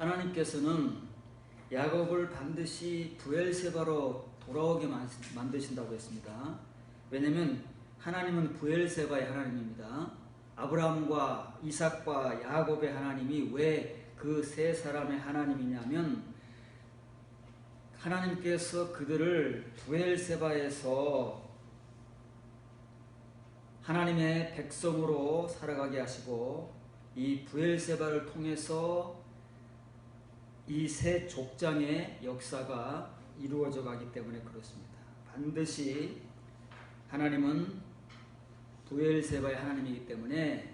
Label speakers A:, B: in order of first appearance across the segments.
A: 하나님께서는 야곱을 반드시 브엘세바로 돌아오게 만드신다고 했습니다. 왜냐하면 하나님은 브엘세바의 하나님입니다. 아브라함과 이삭과 야곱의 하나님이 왜 그 세 사람의 하나님이냐면 하나님께서 그들을 브엘세바에서 하나님의 백성으로 살아가게 하시고 이 브엘세바를 통해서 이 세 족장의 역사가 이루어져 가기 때문에 그렇습니다. 반드시 하나님은 브엘세바의 하나님이기 때문에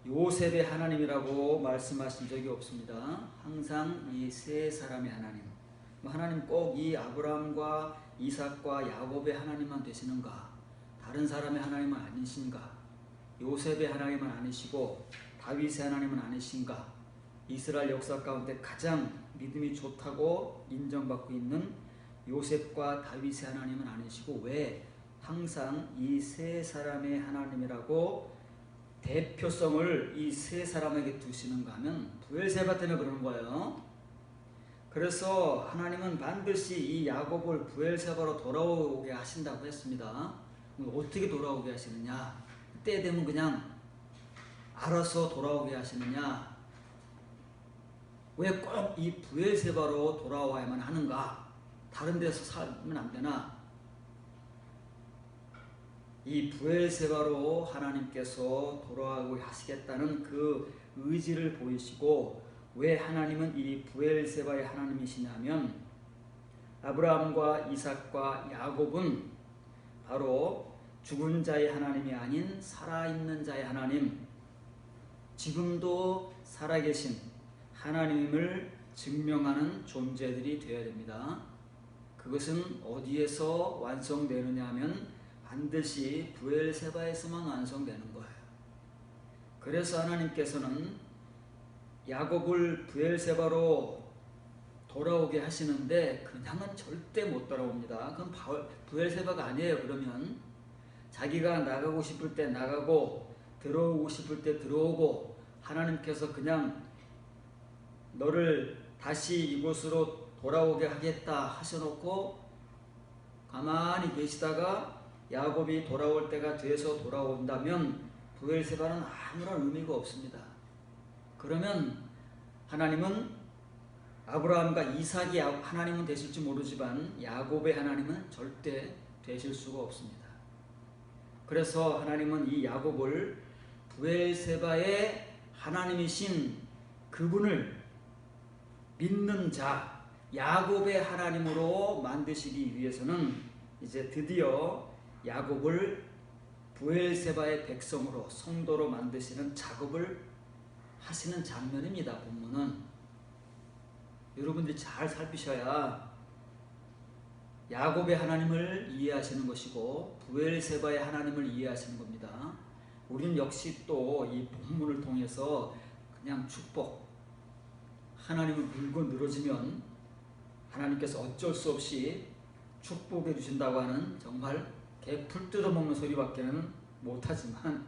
A: 요셉의 하나님이라고 말씀하신 적이 없습니다. 항상 이 세 사람의 하나님, 하나님 꼭 이 아브라함과 이삭과 야곱의 하나님만 되시는가? 다른 사람의 하나님은 아니신가? 요셉의 하나님은 아니시고 다윗의 하나님은 아니신가? 이스라엘 역사 가운데 가장 믿음이 좋다고 인정받고 있는 요셉과 다윗의 하나님은 아니시고 왜 항상 이 세 사람의 하나님이라고 대표성을 이 세 사람에게 두시는가 하면 브엘세바 때문에 그러는 거예요. 그래서 하나님은 반드시 이 야곱을 브엘세바로 돌아오게 하신다고 했습니다. 어떻게 돌아오게 하시느냐? 때 되면 그냥 알아서 돌아오게 하시느냐? 왜 꼭 이 브엘세바로 돌아와야만 하는가? 다른 데서 살면 안 되나? 이 브엘세바로 하나님께서 돌아오게 하시겠다는 그 의지를 보이시고 왜 하나님은 이 브엘세바의 하나님이시냐면 아브라함과 이삭과 야곱은 바로 죽은 자의 하나님이 아닌 살아있는 자의 하나님, 지금도 살아계신 하나님을 증명하는 존재들이 되어야 됩니다. 그것은 어디에서 완성되느냐 하면 반드시 브엘세바에서만 완성되는 거예요. 그래서 하나님께서는 야곱을 브엘세바로 돌아오게 하시는데 그냥은 절대 못 돌아옵니다. 그건 브엘세바가 아니에요. 그러면 자기가 나가고 싶을 때 나가고 들어오고 싶을 때 들어오고 하나님께서 그냥 너를 다시 이곳으로 돌아오게 하겠다 하셔놓고 가만히 계시다가 야곱이 돌아올 때가 돼서 돌아온다면 브엘세바는 아무런 의미가 없습니다. 그러면 하나님은 아브라함과 이삭이 하나님은 되실지 모르지만 야곱의 하나님은 절대 되실 수가 없습니다. 그래서 하나님은 이 야곱을 브엘세바의 하나님이신 그분을 믿는 자, 야곱의 하나님으로 만드시기 위해서는 이제 드디어 야곱을 브엘세바의 백성으로 성도로 만드시는 작업을 하시는 장면입니다. 본문은 여러분들이 잘 살피셔야 야곱의 하나님을 이해하시는 것이고 브엘세바의 하나님을 이해하시는 겁니다. 우리는 역시 또 이 본문을 통해서 그냥 축복, 하나님을 물고 늘어지면 하나님께서 어쩔 수 없이 축복해 주신다고 하는 정말 개풀 뜯어먹는 소리밖에는 못하지만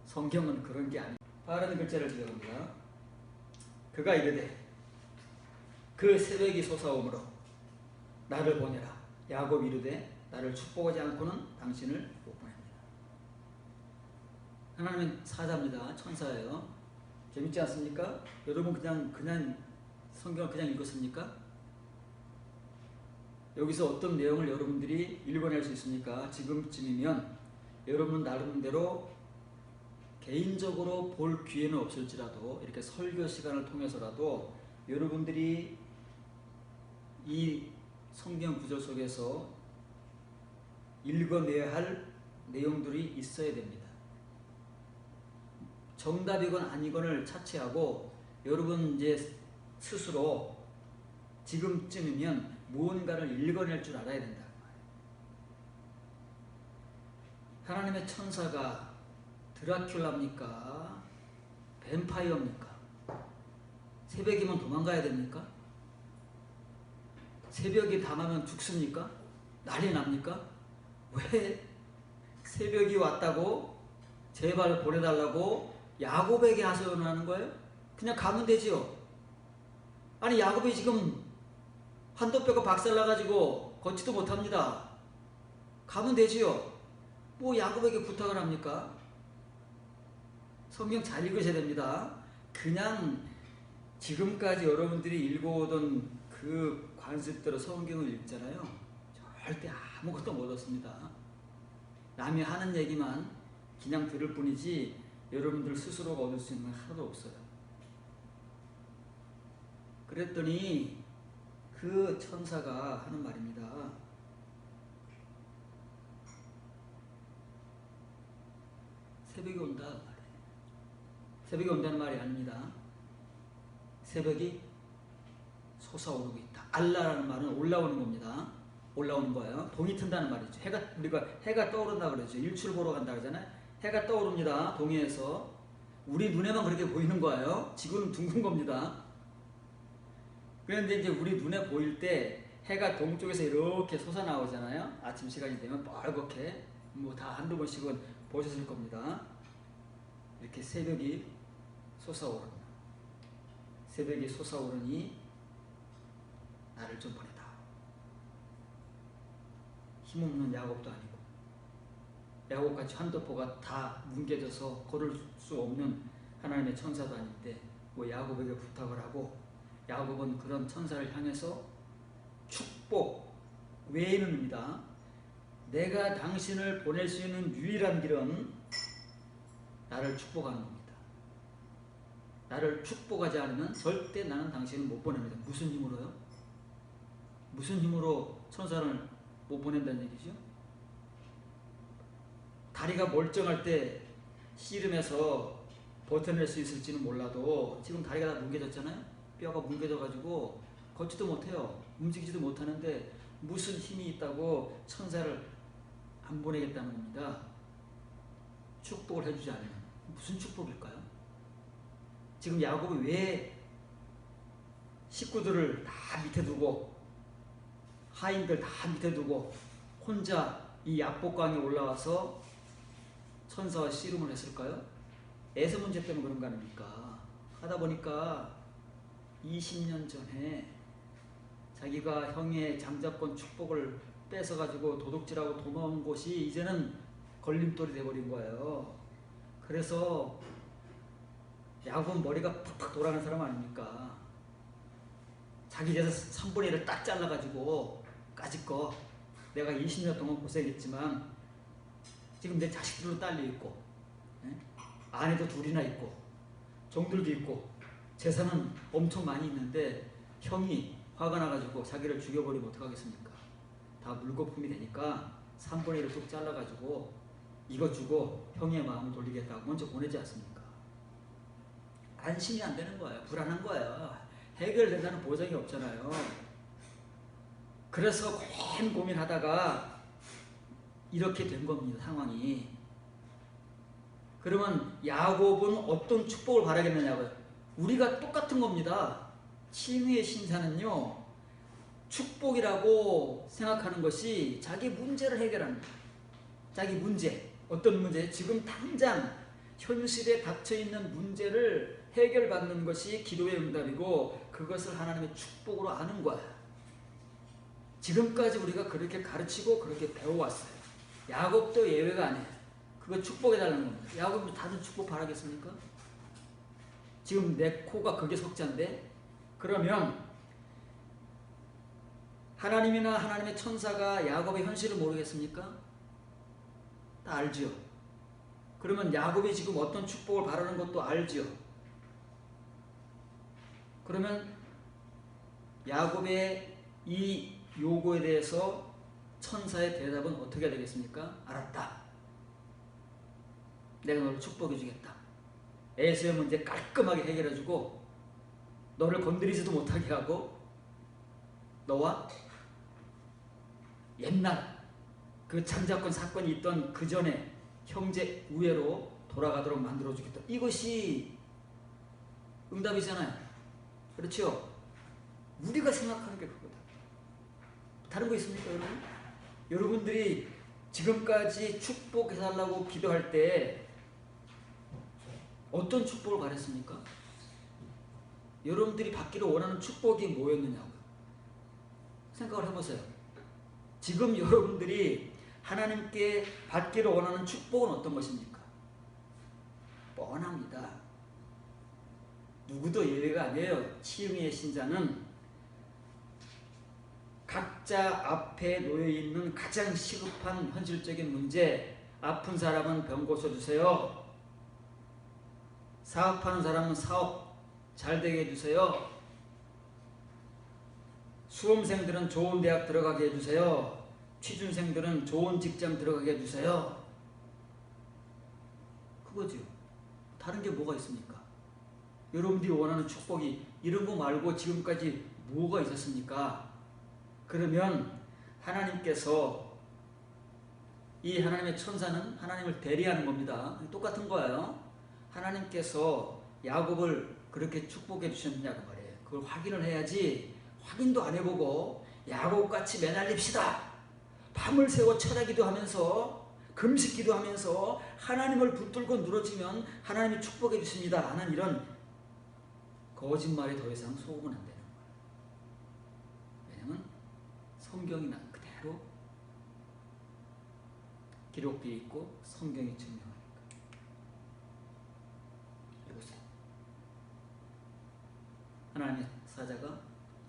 A: 성경은 그런 게 아닙니다. 빠른 글자를 기억합니다. 그가 이르되 그 새벽이 솟아오므로 나를 보내라. 야곱 이르되 나를 축복하지 않고는 당신을 못 보냅니다. 하나님은 사자입니다. 천사예요. 재밌지 않습니까? 여러분 그냥 성경을 그냥 읽었습니까? 여기서 어떤 내용을 여러분들이 읽어낼 수 있습니까? 지금쯤이면 여러분 나름대로 개인적으로 볼 기회는 없을지라도 이렇게 설교 시간을 통해서라도 여러분들이 이 성경 구절 속에서 읽어내야 할 내용들이 있어야 됩니다. 정답이건 아니건을 차치하고 여러분 이제 스스로 지금쯤이면 무언가를 읽어낼 줄 알아야 된다. 하나님의 천사가 드라큘라입니까? 뱀파이어입니까? 새벽이면 도망가야 됩니까? 새벽이 다가면 죽습니까? 난리 납니까? 왜 새벽이 왔다고 제발 보내달라고 야곱에게 하소연하는 거예요? 그냥 가면 되지요. 아니 야곱이 지금 한도 뼈가 박살나가지고 걷지도 못합니다. 가면 되지요. 뭐 야곱에게 부탁을 합니까? 성경 잘 읽으셔야 됩니다. 그냥 지금까지 여러분들이 읽어오던 그 관습대로 성경을 읽잖아요. 절대 아무것도 못 얻습니다. 남이 하는 얘기만 그냥 들을 뿐이지 여러분들 스스로가 얻을 수 있는 건 하나도 없어요. 그랬더니 그 천사가 하는 말입니다. 새벽이 온다 말이에요. 새벽이 온다는 말이 아닙니다. 새벽이 솟아오르고 있다. 알라라는 말은 올라오는 겁니다. 올라오는 거예요. 동이 튼다는 말이죠. 우리가 해가 떠오른다 그러죠. 일출 보러 간다 그러잖아요. 해가 떠오릅니다. 동해에서. 우리 눈에만 그렇게 보이는 거예요. 지구는 둥근 겁니다. 그런데 이제 우리 눈에 보일 때 해가 동쪽에서 이렇게 솟아나오잖아요. 아침 시간이 되면 빨갛게 뭐 다 한두 번씩은 보셨을 겁니다. 이렇게 새벽이 솟아오른다. 새벽이 솟아오르니 나를 좀 보내다. 힘없는 야곱도 아니고 야곱같이 한도포가 다 뭉개져서 걸을 수 없는 하나님의 천사도 아닌데 뭐 야곱에게 부탁을 하고 야곱은 그런 천사를 향해서 축복 외에는입니다. 내가 당신을 보낼 수 있는 유일한 길은 나를 축복하는 겁니다. 나를 축복하지 않으면 절대 나는 당신을 못 보냅니다. 무슨 힘으로요? 무슨 힘으로 천사를 못 보낸다는 얘기죠? 다리가 멀쩡할 때 씨름해서 버텨낼 수 있을지는 몰라도 지금 다리가 다 뭉개졌잖아요? 뼈가 뭉개져가지고 걷지도 못해요. 움직이지도 못하는데 무슨 힘이 있다고 천사를 안 보내겠다는 겁니다. 축복을 해주지 않으면. 무슨 축복일까요? 지금 야곱이 왜 식구들을 다 밑에 두고 하인들 다 밑에 두고 혼자 이 약복강에 올라와서 천사와 씨름을 했을까요? 에서 문제 때문에 그런 거 아닙니까? 하다 보니까 20년 전에 자기가 형의 장자권 축복을 뺏어가지고 도둑질하고 도망온 곳이 이제는 걸림돌이 돼버린 거예요. 그래서 야곱은 머리가 팍팍 돌아가는 사람 아닙니까? 자기 재산 3분의 1을 딱 잘라가지고 까짓거 내가 20년 동안 고생했지만 지금 내 자식들도 딸려있고 아내도 둘이나 있고 종들도 있고 재산은 엄청 많이 있는데 형이 화가 나가지고 자기를 죽여버리면 어떡하겠습니까? 다 물거품이 되니까 3분의 1을 뚝 잘라가지고 이거 주고 형의 마음을 돌리겠다고 먼저 보내지 않습니까? 안심이 안 되는 거예요. 불안한 거예요. 해결된다는 보장이 없잖아요. 그래서 고민하다가 이렇게 된 겁니다. 상황이. 그러면 야곱은 어떤 축복을 바라겠느냐고요? 우리가 똑같은 겁니다. 칭의의 신사는요, 축복이라고 생각하는 것이 자기 문제를 해결하는 거예요. 자기 문제, 어떤 문제? 지금 당장 현실에 닥쳐있는 문제를 해결받는 것이 기도의 응답이고 그것을 하나님의 축복으로 아는 거야. 지금까지 우리가 그렇게 가르치고 그렇게 배워왔어요. 야곱도 예외가 아니에요. 그거 축복해달라는 겁니다. 야곱도 다들 축복 바라겠습니까? 지금 내 코가 그게 석자인데 그러면 하나님이나 하나님의 천사가 야곱의 현실을 모르겠습니까? 다 알지요. 그러면 야곱이 지금 어떤 축복을 바라는 것도 알지요. 그러면 야곱의 이 요구에 대해서 천사의 대답은 어떻게 되겠습니까? 알았다. 내가 너를 축복해 주겠다. 에서의 문제 깔끔하게 해결해주고 너를 건드리지도 못하게 하고 너와 옛날 그 장자권 사건이 있던 그 전에 형제 우애로 돌아가도록 만들어주겠다. 이것이 응답이잖아요. 그렇죠? 우리가 생각하는 게 그거다. 다른 거 있습니까, 여러분? 여러분들이 지금까지 축복해달라고 기도할 때 어떤 축복을 바랬습니까? 여러분들이 받기를 원하는 축복이 뭐였느냐고요. 생각을 해보세요. 지금 여러분들이 하나님께 받기를 원하는 축복은 어떤 것입니까? 뻔합니다. 누구도 예외가 아니에요. 치유의 신자는 각자 앞에 놓여있는 가장 시급한 현실적인 문제, 아픈 사람은 병 고쳐주세요. 사업하는 사람은 사업 잘 되게 해주세요. 수험생들은 좋은 대학 들어가게 해주세요. 취준생들은 좋은 직장 들어가게 해주세요. 그거죠. 다른 게 뭐가 있습니까? 여러분들이 원하는 축복이 이런 거 말고 지금까지 뭐가 있었습니까? 그러면 하나님께서, 이 하나님의 천사는 하나님을 대리하는 겁니다. 똑같은 거예요. 하나님께서 야곱을 그렇게 축복해 주셨느냐고 말이에요. 그걸 확인을 해야지. 확인도 안 해보고 야곱같이 매달립시다. 밤을 새워 철야기도 하면서 금식기도 하면서 하나님을 붙들고 늘어지면 하나님이 축복해 주십니다 하는 이런 거짓말에 더 이상 속으면 안 되는 거예요. 왜냐하면 성경이 그대로 기록되어 있고 성경이 증명하니까. 읽으세요. 하나님의 사자가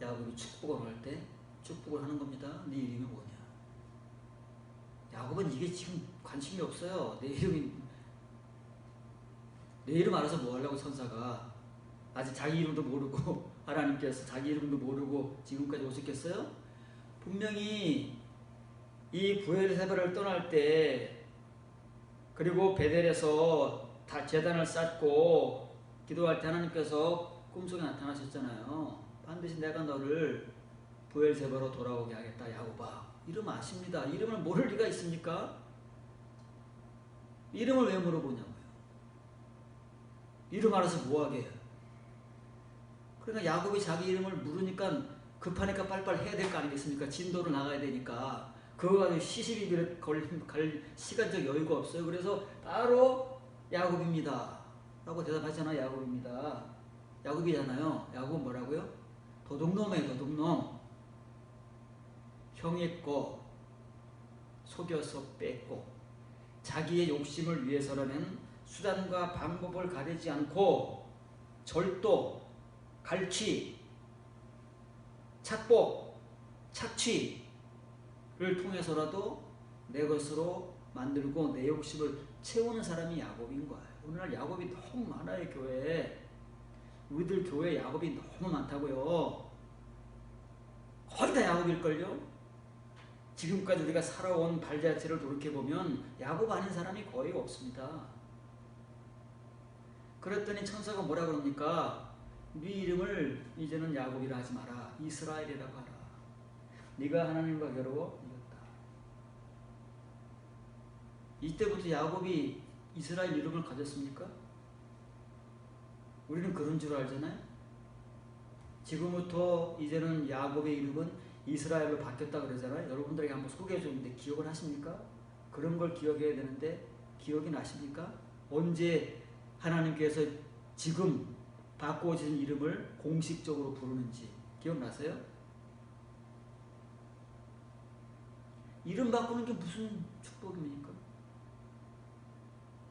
A: 야곱이 축복을 할 때 축복을 하는 겁니다. 네 이름이 뭐냐? 야곱은 이게 지금 관심이 없어요. 내 이름 알아서 뭐 하려고 천사가. 아직 자기 이름도 모르고 하나님께서 자기 이름도 모르고 지금까지 오셨겠어요? 분명히 이 브엘세바를 떠날 때, 그리고 베델에서 다 제단을 쌓고 기도할 때 하나님께서 꿈속에 나타나셨잖아요. 반드시 내가 너를 브엘세바로 돌아오게 하겠다. 야곱아, 이름 아십니다. 이름을 모를 리가 있습니까? 이름을 왜 물어보냐고요. 이름 알아서 뭐하게 해요. 그러니까 야곱이 자기 이름을 물으니까 급하니까 빨리빨리 해야 될 거 아니겠습니까? 진도를 나가야 되니까. 그거 가지고 시시비비를 갈 시간적 여유가 없어요. 그래서 바로 야곱입니다 라고 대답하잖아요. 야곱입니다. 야곱이잖아요. 야곱은 뭐라고요? 도둑놈이에요. 도둑놈. 형의 거 속여서 뺐고 자기의 욕심을 위해서라면 수단과 방법을 가리지 않고 절도, 갈취, 착복, 착취를 통해서라도 내 것으로 만들고 내 욕심을 채우는 사람이 야곱인 거예요. 오늘날 야곱이 너무 많아요. 교회에. 우리들 교회에 야곱이 너무 많다고요. 거의 다 야곱일걸요. 지금까지 우리가 살아온 발자취를 돌이켜보면 야곱 아닌 사람이 거의 없습니다. 그랬더니 천사가 뭐라 그럽니까? 네 이름을 이제는 야곱이라 하지 마라. 이스라엘이라고 하라. 네가 하나님과 겨루어 이겼다. 이때부터 야곱이 이스라엘 이름을 가졌습니까? 우리는 그런 줄 알잖아요. 지금부터 이제는 야곱의 이름은 이스라엘로 바뀌었다 그러잖아요. 여러분들에게 한번 소개해 줬는데 기억을 하십니까? 그런 걸 기억해야 되는데 기억이 나십니까? 언제 하나님께서 지금 바꿔진 이름을 공식적으로 부르는지 기억나세요? 이름 바꾸는 게 무슨 축복입니까?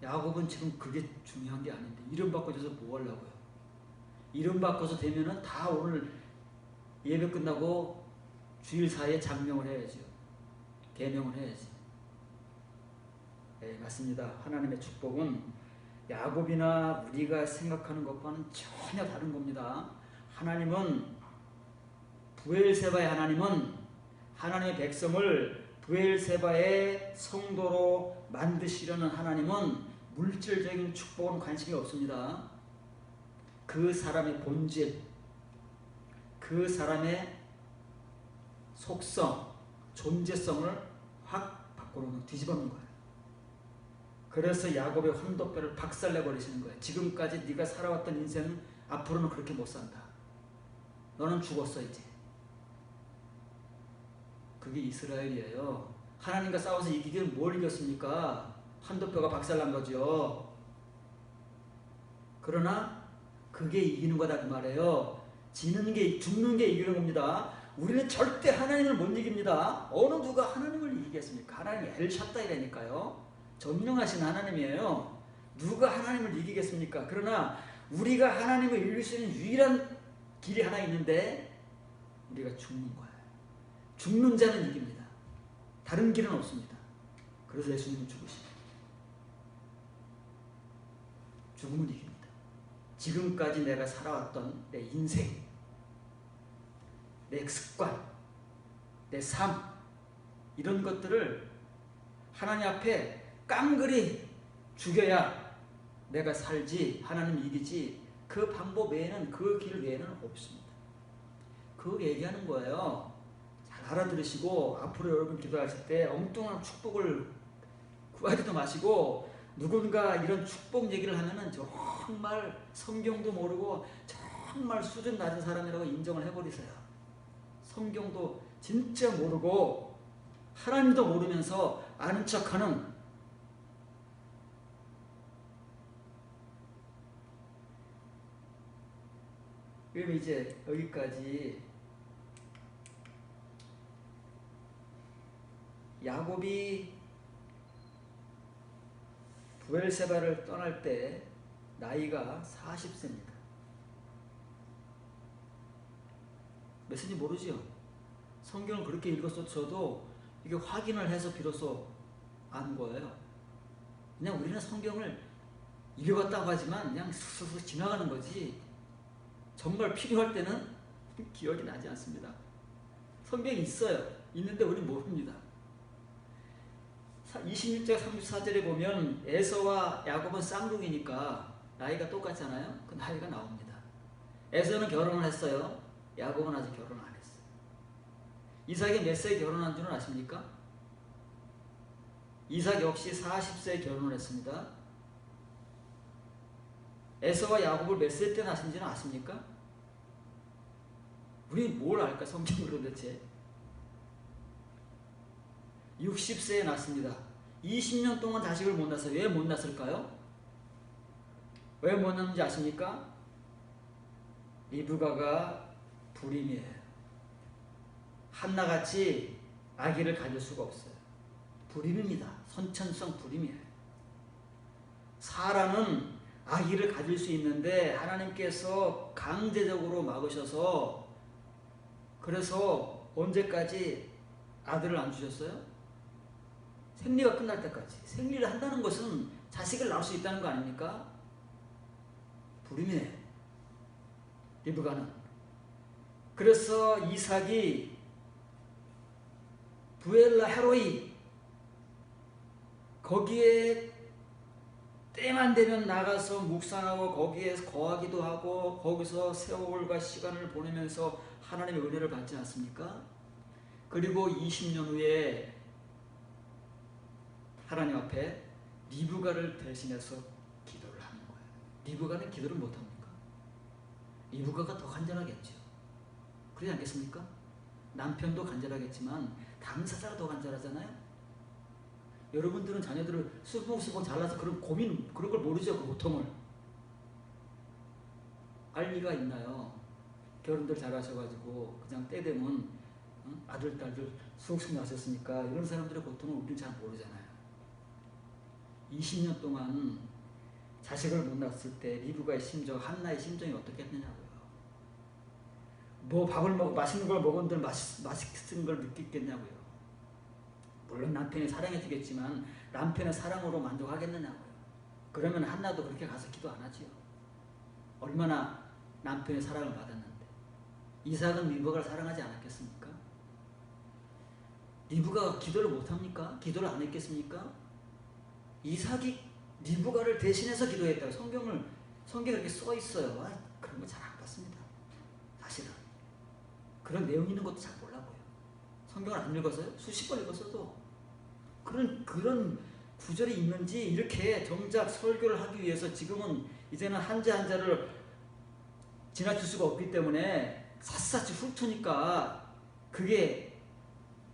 A: 야곱은 지금 그게 중요한 게 아닌데 이름 바꿔줘서 뭐 하려고요? 이름 바꿔서 되면은 다 오늘 예배 끝나고 주일 사이에 장명을 해야죠. 계명을 해야지. 네, 맞습니다. 하나님의 축복은 야곱이나 우리가 생각하는 것과는 전혀 다른 겁니다. 하나님은 브엘세바의 하나님은 하나님의 백성을 브엘세바의 성도로 만드시려는 하나님은 물질적인 축복은 관심이 없습니다. 그 사람의 본질, 그 사람의 속성, 존재성을 확 바꿔놓는, 뒤집어놓는 거예요. 그래서 야곱의 혼돈뼈를 박살내버리시는 거예요. 지금까지 네가 살아왔던 인생은 앞으로는 그렇게 못 산다. 너는 죽었어 이제. 그게 이스라엘이에요. 하나님과 싸워서 이기기는 뭘 이겼습니까? 한도뼈가 박살난 거죠. 그러나 그게 이기는 거다 그 말이에요. 죽는 게 이기는 겁니다. 우리는 절대 하나님을 못 이깁니다. 어느 누가 하나님을 이기겠습니까? 하나님이 엘샤다이라니까요. 전능하신 하나님이에요. 누가 하나님을 이기겠습니까? 그러나 우리가 하나님을 이길 수 있는 유일한 길이 하나 있는데 우리가 죽는 거예요. 죽는 자는 이깁니다. 다른 길은 없습니다. 그래서 예수님은 죽으십니다. 죽음은 이깁니다. 지금까지 내가 살아왔던 내 인생, 내 습관, 내 삶, 이런 것들을 하나님 앞에 깡그리 죽여야 내가 살지, 하나님 이기지, 그 방법 외에는, 그 길 외에는 없습니다. 그거 얘기하는 거예요. 잘 알아들으시고 앞으로 여러분 기도하실 때 엉뚱한 축복을 구하지도 마시고, 누군가 이런 축복 얘기를 하면은 정말 성경도 모르고 정말 수준 낮은 사람이라고 인정을 해버리세요. 성경도 진짜 모르고 하나님도 모르면서 아는 척하는, 그럼 이제 여기까지 야곱이 브엘세바를 떠날 때 나이가 40세입니다. 몇 세인지 모르죠? 성경을 그렇게 읽었어도 이게 확인을 해서 비로소 안 거예요. 그냥 우리는 성경을 읽어봤다고 하지만 그냥 슥슥 지나가는 거지, 정말 필요할 때는 기억이 나지 않습니다. 성경이 있어요. 있는데 우리는 모릅니다. 26절 34절에 보면 에서와 야곱은 쌍둥이니까 나이가 똑같잖아요. 그 나이가 나옵니다. 에서는 결혼을 했어요. 야곱은 아직 결혼 안 했어요. 이삭이 몇 세에 결혼한 줄은 아십니까? 이삭 역시 40세에 결혼을 했습니다. 에서와 야곱을 몇 세 때 낳으신지는 아십니까? 우리 뭘 알까, 성경으로 대체? 60세에 낳습니다. 20년 동안 자식을 못 낳았어요. 왜 못 낳았을까요? 왜 못 낳는지 아십니까? 리브가가 불임이에요. 한나같이 아기를 가질 수가 없어요. 불임입니다. 선천성 불임이에요. 사라는 아기를 가질 수 있는데 하나님께서 강제적으로 막으셔서, 그래서 언제까지 아들을 안 주셨어요? 생리가 끝날 때까지. 생리를 한다는 것은 자식을 낳을 수 있다는 거 아닙니까? 불임이에요, 리브가는. 그래서 이삭이 부엘라 헤로이, 거기에 때만 되면 나가서 묵상하고 거기에 거하기도 하고 거기서 세월과 시간을 보내면서 하나님의 은혜를 받지 않습니까? 그리고 20년 후에 하나님 앞에 리브가를 대신해서 기도를 하는 거예요. 리브가는 기도를 못합니까? 리브가가 더 간절하겠죠. 그러지 않겠습니까? 남편도 간절하겠지만 당사자가 더 간절하잖아요. 여러분들은 자녀들을 수봉수봉 잘라서 그런 고민, 그런 걸 모르죠. 그 고통을 알 리가 있나요? 결혼들 잘하셔가지고 그냥 때 되면 아들, 딸들 쑥쑥 나셨으니까 이런 사람들의 고통을 우리는 잘 모르잖아요. 20년 동안 자식을 못 낳았을 때 리브가의 심정, 한나의 심정이 어떻겠느냐고요. 뭐 밥을 먹고 맛있는 걸 먹은들 맛있는 걸 느끼겠냐고요. 물론 남편이 사랑해 주겠지만 남편의 사랑으로 만족하겠느냐고요. 그러면 한나도 그렇게 가서 기도 안 하지요. 얼마나 남편의 사랑을 받았는데. 이삭은 리브가를 사랑하지 않았겠습니까? 리브가가 기도를 못합니까? 기도를 안 했겠습니까? 이삭이 리브가를 대신해서 기도했다고 성경에 이렇게 써 있어요. 그런 거 잘 안 봤습니다. 사실은 그런 내용 있는 것도 잘 몰라고요. 성경을 안 읽어서요? 수십 번 읽었어도 그런 구절이 있는지 이렇게 정작 설교를 하기 위해서 지금은 이제는 한자 한자를 지나칠 수가 없기 때문에 샅샅이 훑으니까 그게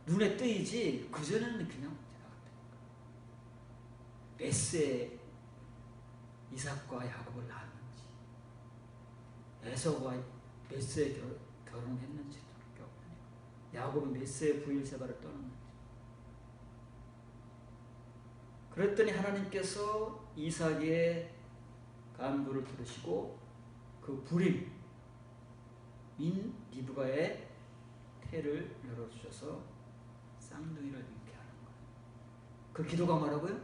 A: 눈에 뜨이지, 그전에는 그냥 몇 세에 이삭과 야곱을 낳았는지, 에서와 몇 세에 결혼했는지도 야곱은 몇 세에 부엘세바를 떠났는지. 그랬더니 하나님께서 이삭의 간구를 들으시고 그 불임인 리브가의 태를 열어주셔서 쌍둥이를 낳게 하는 거예요. 그 기도가 뭐라고요?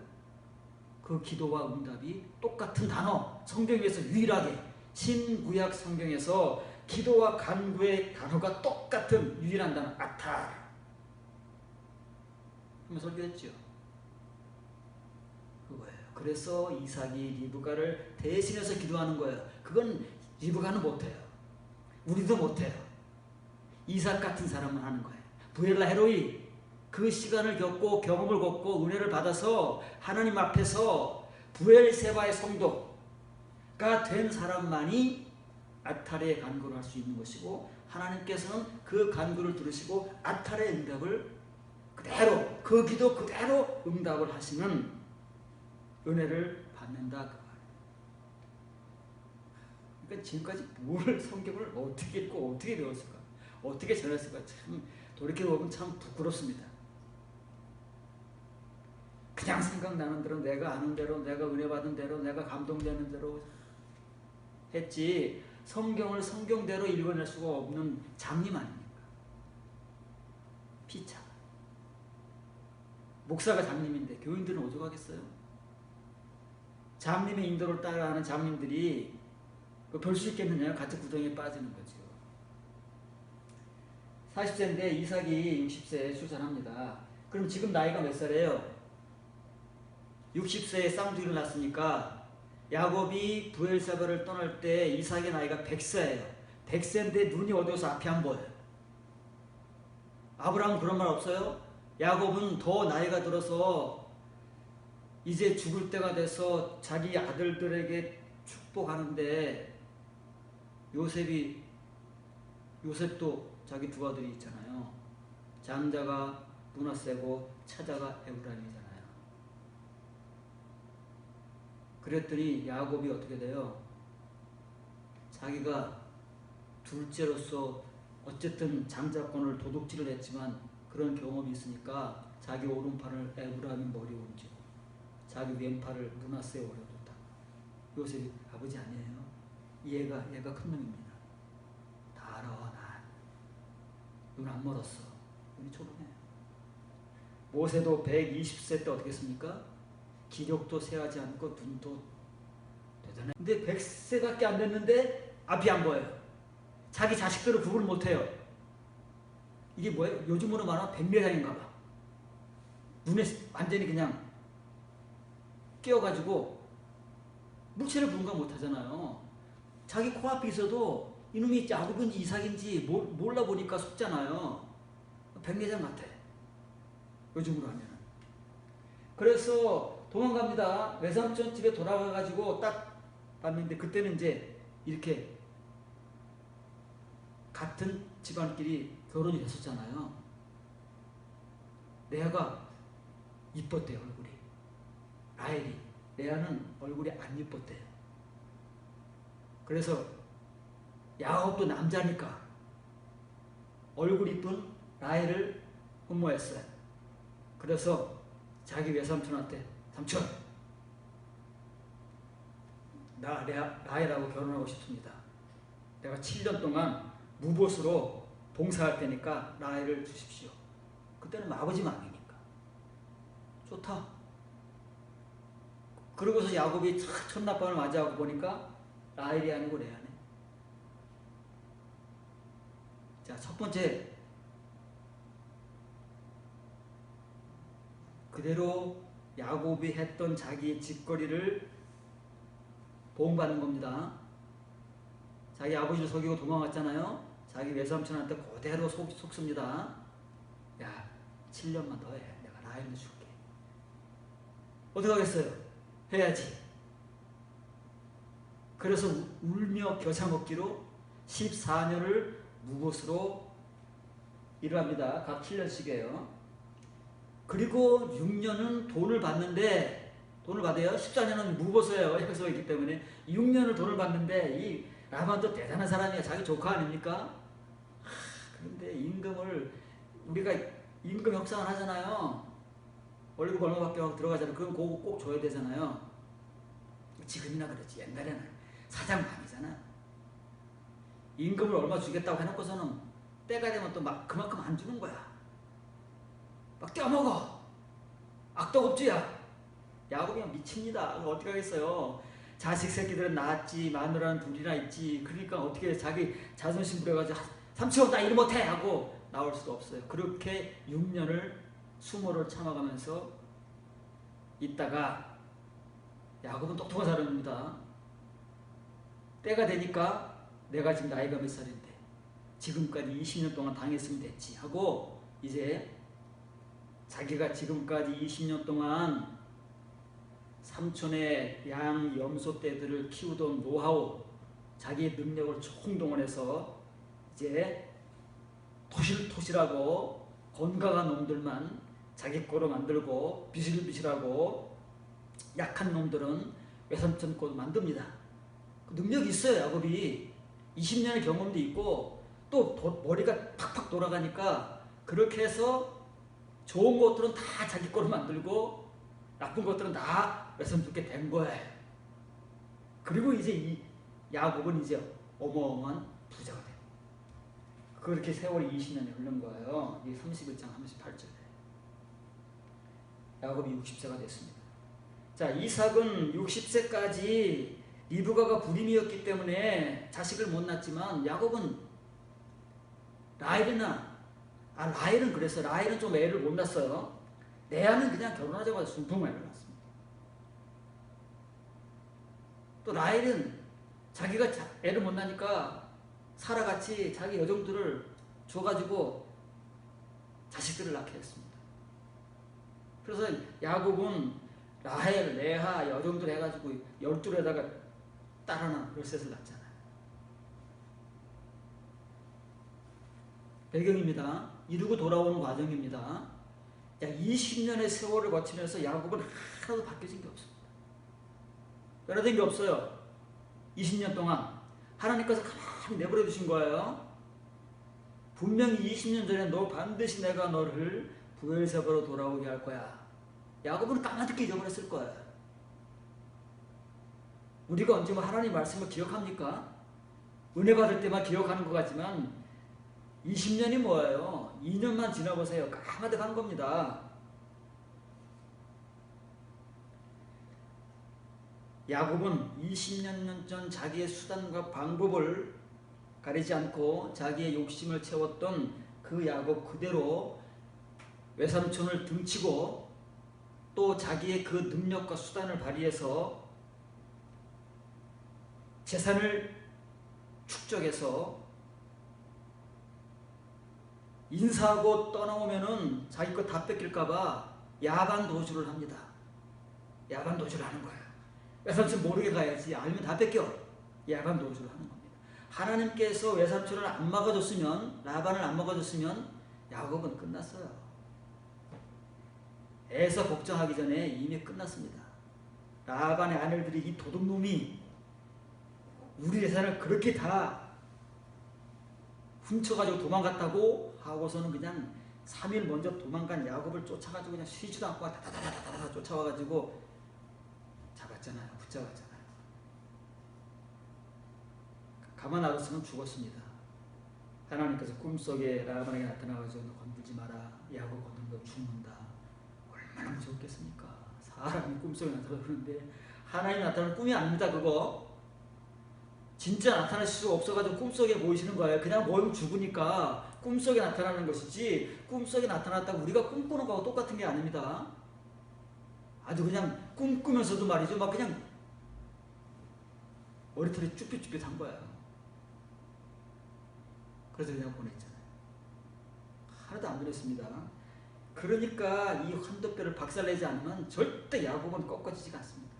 A: 그 기도와 응답이 똑같은 단어, 성경에서 유일하게 신구약 성경에서 기도와 간구의 단어가 똑같은 유일한 단어, 아탈. 한번 설교했죠. 그거예요. 그래서 이삭이 리브가를 대신해서 기도하는 거예요. 그건 리브가는 못해요. 우리도 못해요. 이삭 같은 사람은 하는 거예요. 부엘라 헤로이 그 시간을 겪고 경험을 겪고 은혜를 받아서 하나님 앞에서 부엘세바의 성도가 된 사람만이 아탈의 간구를 할 수 있는 것이고, 하나님께서는 그 간구를 들으시고 아탈의 응답을 그대로, 그 기도 그대로 응답을 하시는 은혜를 받는다 그 말이에요. 그러니까 지금까지 뭘 성경을 어떻게 읽고 어떻게 배웠을까, 어떻게 전했을까, 참 돌이켜보면 참 부끄럽습니다. 그냥 생각나는 대로, 내가 아는 대로, 내가 은혜 받은 대로, 내가 감동되는 대로 했지, 성경을 성경대로 읽어낼 수가 없는 장님 아닙니까? 피차. 목사가 장님인데 교인들은 오죽하겠어요? 장님의 인도를 따라하는 장님들이 볼 수 있겠느냐? 같은 구덩이에 빠지는 거죠. 40세인데 이삭이 60세에 출산합니다. 그럼 지금 나이가 몇 살이에요? 60세에 쌍둥이를 낳았으니까 야곱이 부엘세바를 떠날 때 이삭의 나이가 100세예요. 100세인데 눈이 어두워서 앞이 안 보여요. 아브라함은 그런 말 없어요? 야곱은 더 나이가 들어서 이제 죽을 때가 돼서 자기 아들들에게 축복하는데, 요셉도 자기 두 아들이 있잖아요. 장자가 므낫세고 차자가 에브라임이잖아요. 그랬더니 야곱이 어떻게 돼요? 자기가 둘째로서 어쨌든 장자권을 도둑질을 했지만 그런 경험이 있으니까 자기 오른팔을 에브라임이 머리에 얹고 자기 왼팔을 므낫세에 올려뒀다. 요셉이 아버지 아니에요? 얘가 큰 놈입니다. 다 알아. 난 눈 안 멀었어. 눈이 초롱해요. 모세도 120세 때 어떻게 했습니까? 기력도 세하지 않고 눈도 되잖아요. 근데 100세밖에 안 됐는데 앞이 안 보여요. 자기 자식들을 구분을 못해요. 이게 뭐예요? 요즘으로 말하면 백내장인가 봐. 눈에 완전히 그냥 끼어가지고 물체를 분간 못하잖아요. 자기 코앞에 있어도 이놈이 야곱인지 이삭인지 몰라 보니까 속잖아요. 백내장 같아. 요즘으로 하면. 그래서 도망갑니다. 외삼촌 집에 돌아가가지고 딱 봤는데, 그때는 이제 이렇게 같은 집안끼리 결혼이 됐었잖아요. 레아가 이뻤대요, 얼굴이. 라헬이. 레아는 얼굴이 안 이뻤대요. 그래서 야곱도 남자니까 얼굴 이쁜 라헬을 흠모했어요. 그래서 자기 외삼촌한테, 삼촌, 나 라헬하고 결혼하고 싶습니다. 내가 7년 동안 무보수로 봉사할 테니까 라헬을 주십시오. 그때는 아버지 마음이니까. 좋다. 그러고서 야곱이 첫날밤을 맞이하고 보니까 라헬이 아니고 레아네. 자, 첫 번째, 그대로 야곱이 했던 자기의 짓거리를 보응받는 겁니다. 자기 아버지를 속이고 도망갔잖아요. 자기 외삼촌한테 그대로 속습니다. 야, 7년만 더 해. 내가 라헬을 줄게. 어떻게 하겠어요? 해야지. 그래서 울며 겨자 먹기로 14년을 무봇으로 일을 합니다. 각 7년씩이에요. 그리고 6년은 돈을 받아요. 14년은 무보서예요. 해서이기 때문에 6년을 돈을 받는데 이 라반도 대단한 사람이야. 자기 조카 아닙니까? 그런데 임금을 우리가 임금 협상을 하잖아요. 월급 얼마밖에 하고 들어가잖아요. 그럼 그거 꼭 줘야 되잖아요. 지금이나 그렇지. 옛날에는 사장감이잖아. 임금을 얼마 주겠다고 해놓고서는 때가 되면 또 막 그만큼 안 주는 거야. 막 떼어먹어. 악덕업주야. 야곱이면 미칩니다. 어떻게 하겠어요. 자식 새끼들은 낳았지, 마누라는 둘이나 있지. 그러니까 어떻게 자기 자존심 부려가지고 삼촌 나 일 못해 하고 나올 수도 없어요. 그렇게 6년을 수모를 참아가면서 있다가 야곱은 똑똑한 사람입니다. 때가 되니까 내가 지금 나이가 몇 살인데 지금까지 20년 동안 당했으면 됐지 하고 이제 자기가 지금까지 20년 동안 삼촌의 양 염소 떼들을 키우던 노하우, 자기의 능력을 총동원해서 이제 토실토실하고 건강한 놈들만 자기 거로 만들고 비실비실하고 약한 놈들은 외삼촌 거로 만듭니다. 능력이 있어요. 야곱이 20년의 경험도 있고 또 머리가 팍팍 돌아가니까 그렇게 해서 좋은 것들은 다 자기 거로 만들고 나쁜 것들은 다 외삼촌께 된 거예요. 그리고 이제 이 야곱은 이제 어마어마한 부자가 돼요. 그렇게 세월이 20년이 흐른 거예요. 이 31장 38절에. 야곱이 60세가 됐습니다. 자, 이삭은 60세까지 리브가가 불임이었기 때문에 자식을 못 낳았지만 야곱은 라헬은 그랬어요. 라헬은 좀 애를 못 낳았어요. 레아는 그냥 결혼하자마자 순풍만 일어났습니다. 또 라헬은 자기가 애를 못 낳으니까 사라같이 자기 여종들을 줘가지고 자식들을 낳게 했습니다. 그래서 야곱은 라헬, 레아, 여종들 해가지고 12에다가 딸 하나, 열셋을 낳잖아요. 배경입니다. 이루고 돌아오는 과정입니다. 20년의 세월을 거치면서 야곱은 하나도 바뀌어진 게 없습니다. 변화된 게 없어요. 20년 동안 하나님께서 가만히 내버려 두신 거예요. 분명히 20년 전에 너 반드시 내가 너를 브엘세바로 돌아오게 할 거야. 야곱은 까마득히 잊어버렸을 거예요. 우리가 언제 하나님 말씀을 기억합니까? 은혜 받을 때만 기억하는 것 같지만 20년이 뭐예요? 2년만 지나보세요. 까마득한 겁니다. 야곱은 20년 전 자기의 수단과 방법을 가리지 않고 자기의 욕심을 채웠던 그 야곱 그대로 외삼촌을 등치고 또 자기의 그 능력과 수단을 발휘해서 재산을 축적해서 인사하고 떠나오면은 자기 거 다 뺏길까봐 야반 도주를 합니다. 야반 도주를 하는 거예요. 외삼촌 모르게 가야지. 알면 다 뺏겨. 야반 도주를 하는 겁니다. 하나님께서 외삼촌을 안 막아줬으면, 라반을 안 막아줬으면 야곱은 끝났어요. 에서 걱정하기 전에 이미 끝났습니다. 라반의 아내들이 이 도둑놈이 우리 재산을 그렇게 다 훔쳐가지고 도망갔다고 하고서는 그냥 3일 먼저 도망간 야곱을 쫓아가지고 그냥 쉬지도 않고 다다다다다 쫓아와가지고 잡았잖아요. 붙잡았잖아요. 가만 놔뒀으면 죽었습니다. 하나님께서 꿈속에 라반에게 나타나가지고 너 건들지 마라. 야곱 건들면 죽는다. 얼마나 무섭겠습니까? 사람이 꿈속에 나타나는데 하나님 나타나는 꿈이 아닙니다. 그거 진짜 나타나실 수가 없어가지고 꿈속에 보이시는 거예요. 그냥 모이면 죽으니까 꿈속에 나타나는 것이지 꿈속에 나타났다고 우리가 꿈꾸는 거하고 똑같은 게 아닙니다. 아주 그냥 꿈꾸면서도 말이죠. 막 그냥 머리털이 쭈삣쭈삣한 거예요. 그래서 그냥 보냈잖아요. 하나도 안 그랬습니다. 그러니까 이 환도뼈를 박살내지 않으면 절대 야곱은 꺾어지지가 않습니다.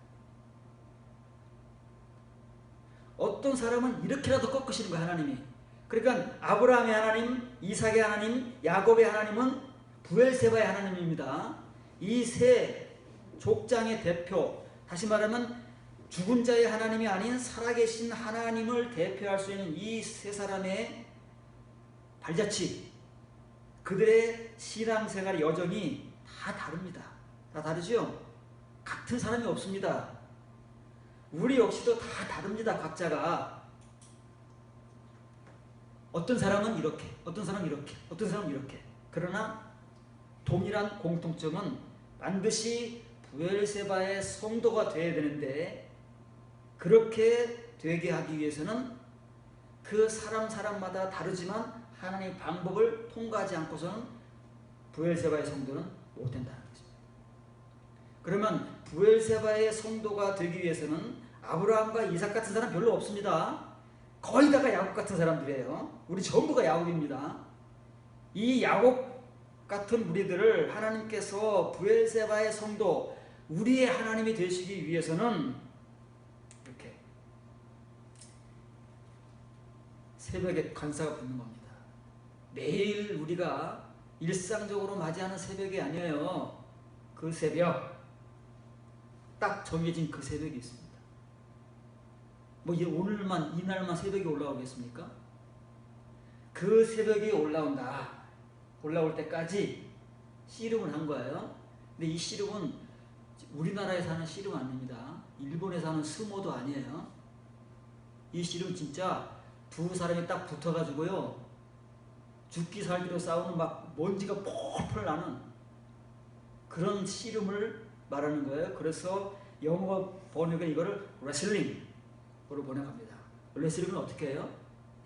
A: 어떤 사람은 이렇게라도 꺾으시는 거예요. 하나님이. 그러니까 아브라함의 하나님, 이삭의 하나님, 야곱의 하나님은 브엘세바의 하나님입니다. 이 세 족장의 대표, 다시 말하면 죽은 자의 하나님이 아닌 살아계신 하나님을 대표할 수 있는 이 세 사람의 발자취, 그들의 신앙생활이 여전히 다 다릅니다. 다 다르죠? 같은 사람이 없습니다. 우리 역시도 다 다릅니다. 각자가. 어떤 사람은 이렇게, 어떤 사람은 이렇게, 어떤 사람은 이렇게. 그러나 동일한 공통점은 반드시 브엘세바의 성도가 되어야 되는데, 그렇게 되게 하기 위해서는 그 사람마다 다르지만 하나님의 방법을 통과하지 않고서는 브엘세바의 성도는 못 된다는 것입니다. 그러면 브엘세바의 성도가 되기 위해서는 아브라함과 이삭 같은 사람 별로 없습니다. 거의 다가 야곱 같은 사람들이에요. 우리 전부가 야곱입니다. 이 야곱 같은 우리들을 하나님께서 브엘세바의 성도, 우리의 하나님이 되시기 위해서는 이렇게 새벽에 관사가 붙는 겁니다. 매일 우리가 일상적으로 맞이하는 새벽이 아니에요. 그 새벽, 딱 정해진 그 새벽이 있습니다. 뭐 오늘만, 이날만 새벽이 올라오겠습니까? 그 새벽이 올라온다. 올라올 때까지 씨름을 한 거예요. 근데 이 씨름은 우리나라에 사는 씨름 아닙니다. 일본에 사는 스모도 아니에요. 이 씨름 진짜 두 사람이 딱 붙어가지고요, 죽기 살기로 싸우는 막 먼지가 폴폴 나는 그런 씨름을 말하는 거예요. 그래서 영어 번역은 이거를 레슬링으로 번역합니다. 레슬링은 어떻게 해요?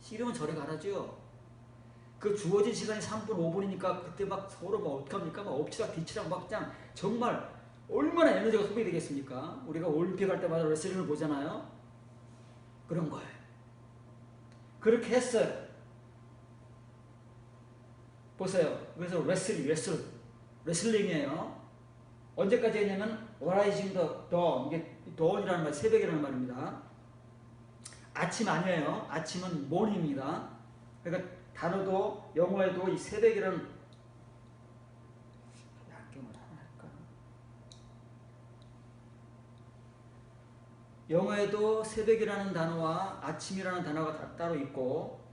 A: 씨름은 저리 가라죠. 그 주어진 시간이 3분, 5분이니까 그때 막 서로 막 어떡합니까? 막 엎치락 뒤치락 막 그냥 정말 얼마나 에너지가 소비되겠습니까? 우리가 올림픽 할 때마다 레슬링을 보잖아요. 그런 거예요. 그렇게 했어요. 보세요. 그래서 레슬링이에요. 언제까지 했냐면 Rising the Dawn, 이게 dawn이라는 말, 새벽이라는 말입니다. 아침 아니에요. 아침은 morning입니다. 그러니까 단어도 영어에도 이 새벽이라는, 안경을 하나 할까? 영어에도 새벽이라는 단어와 아침이라는 단어가 따로 있고,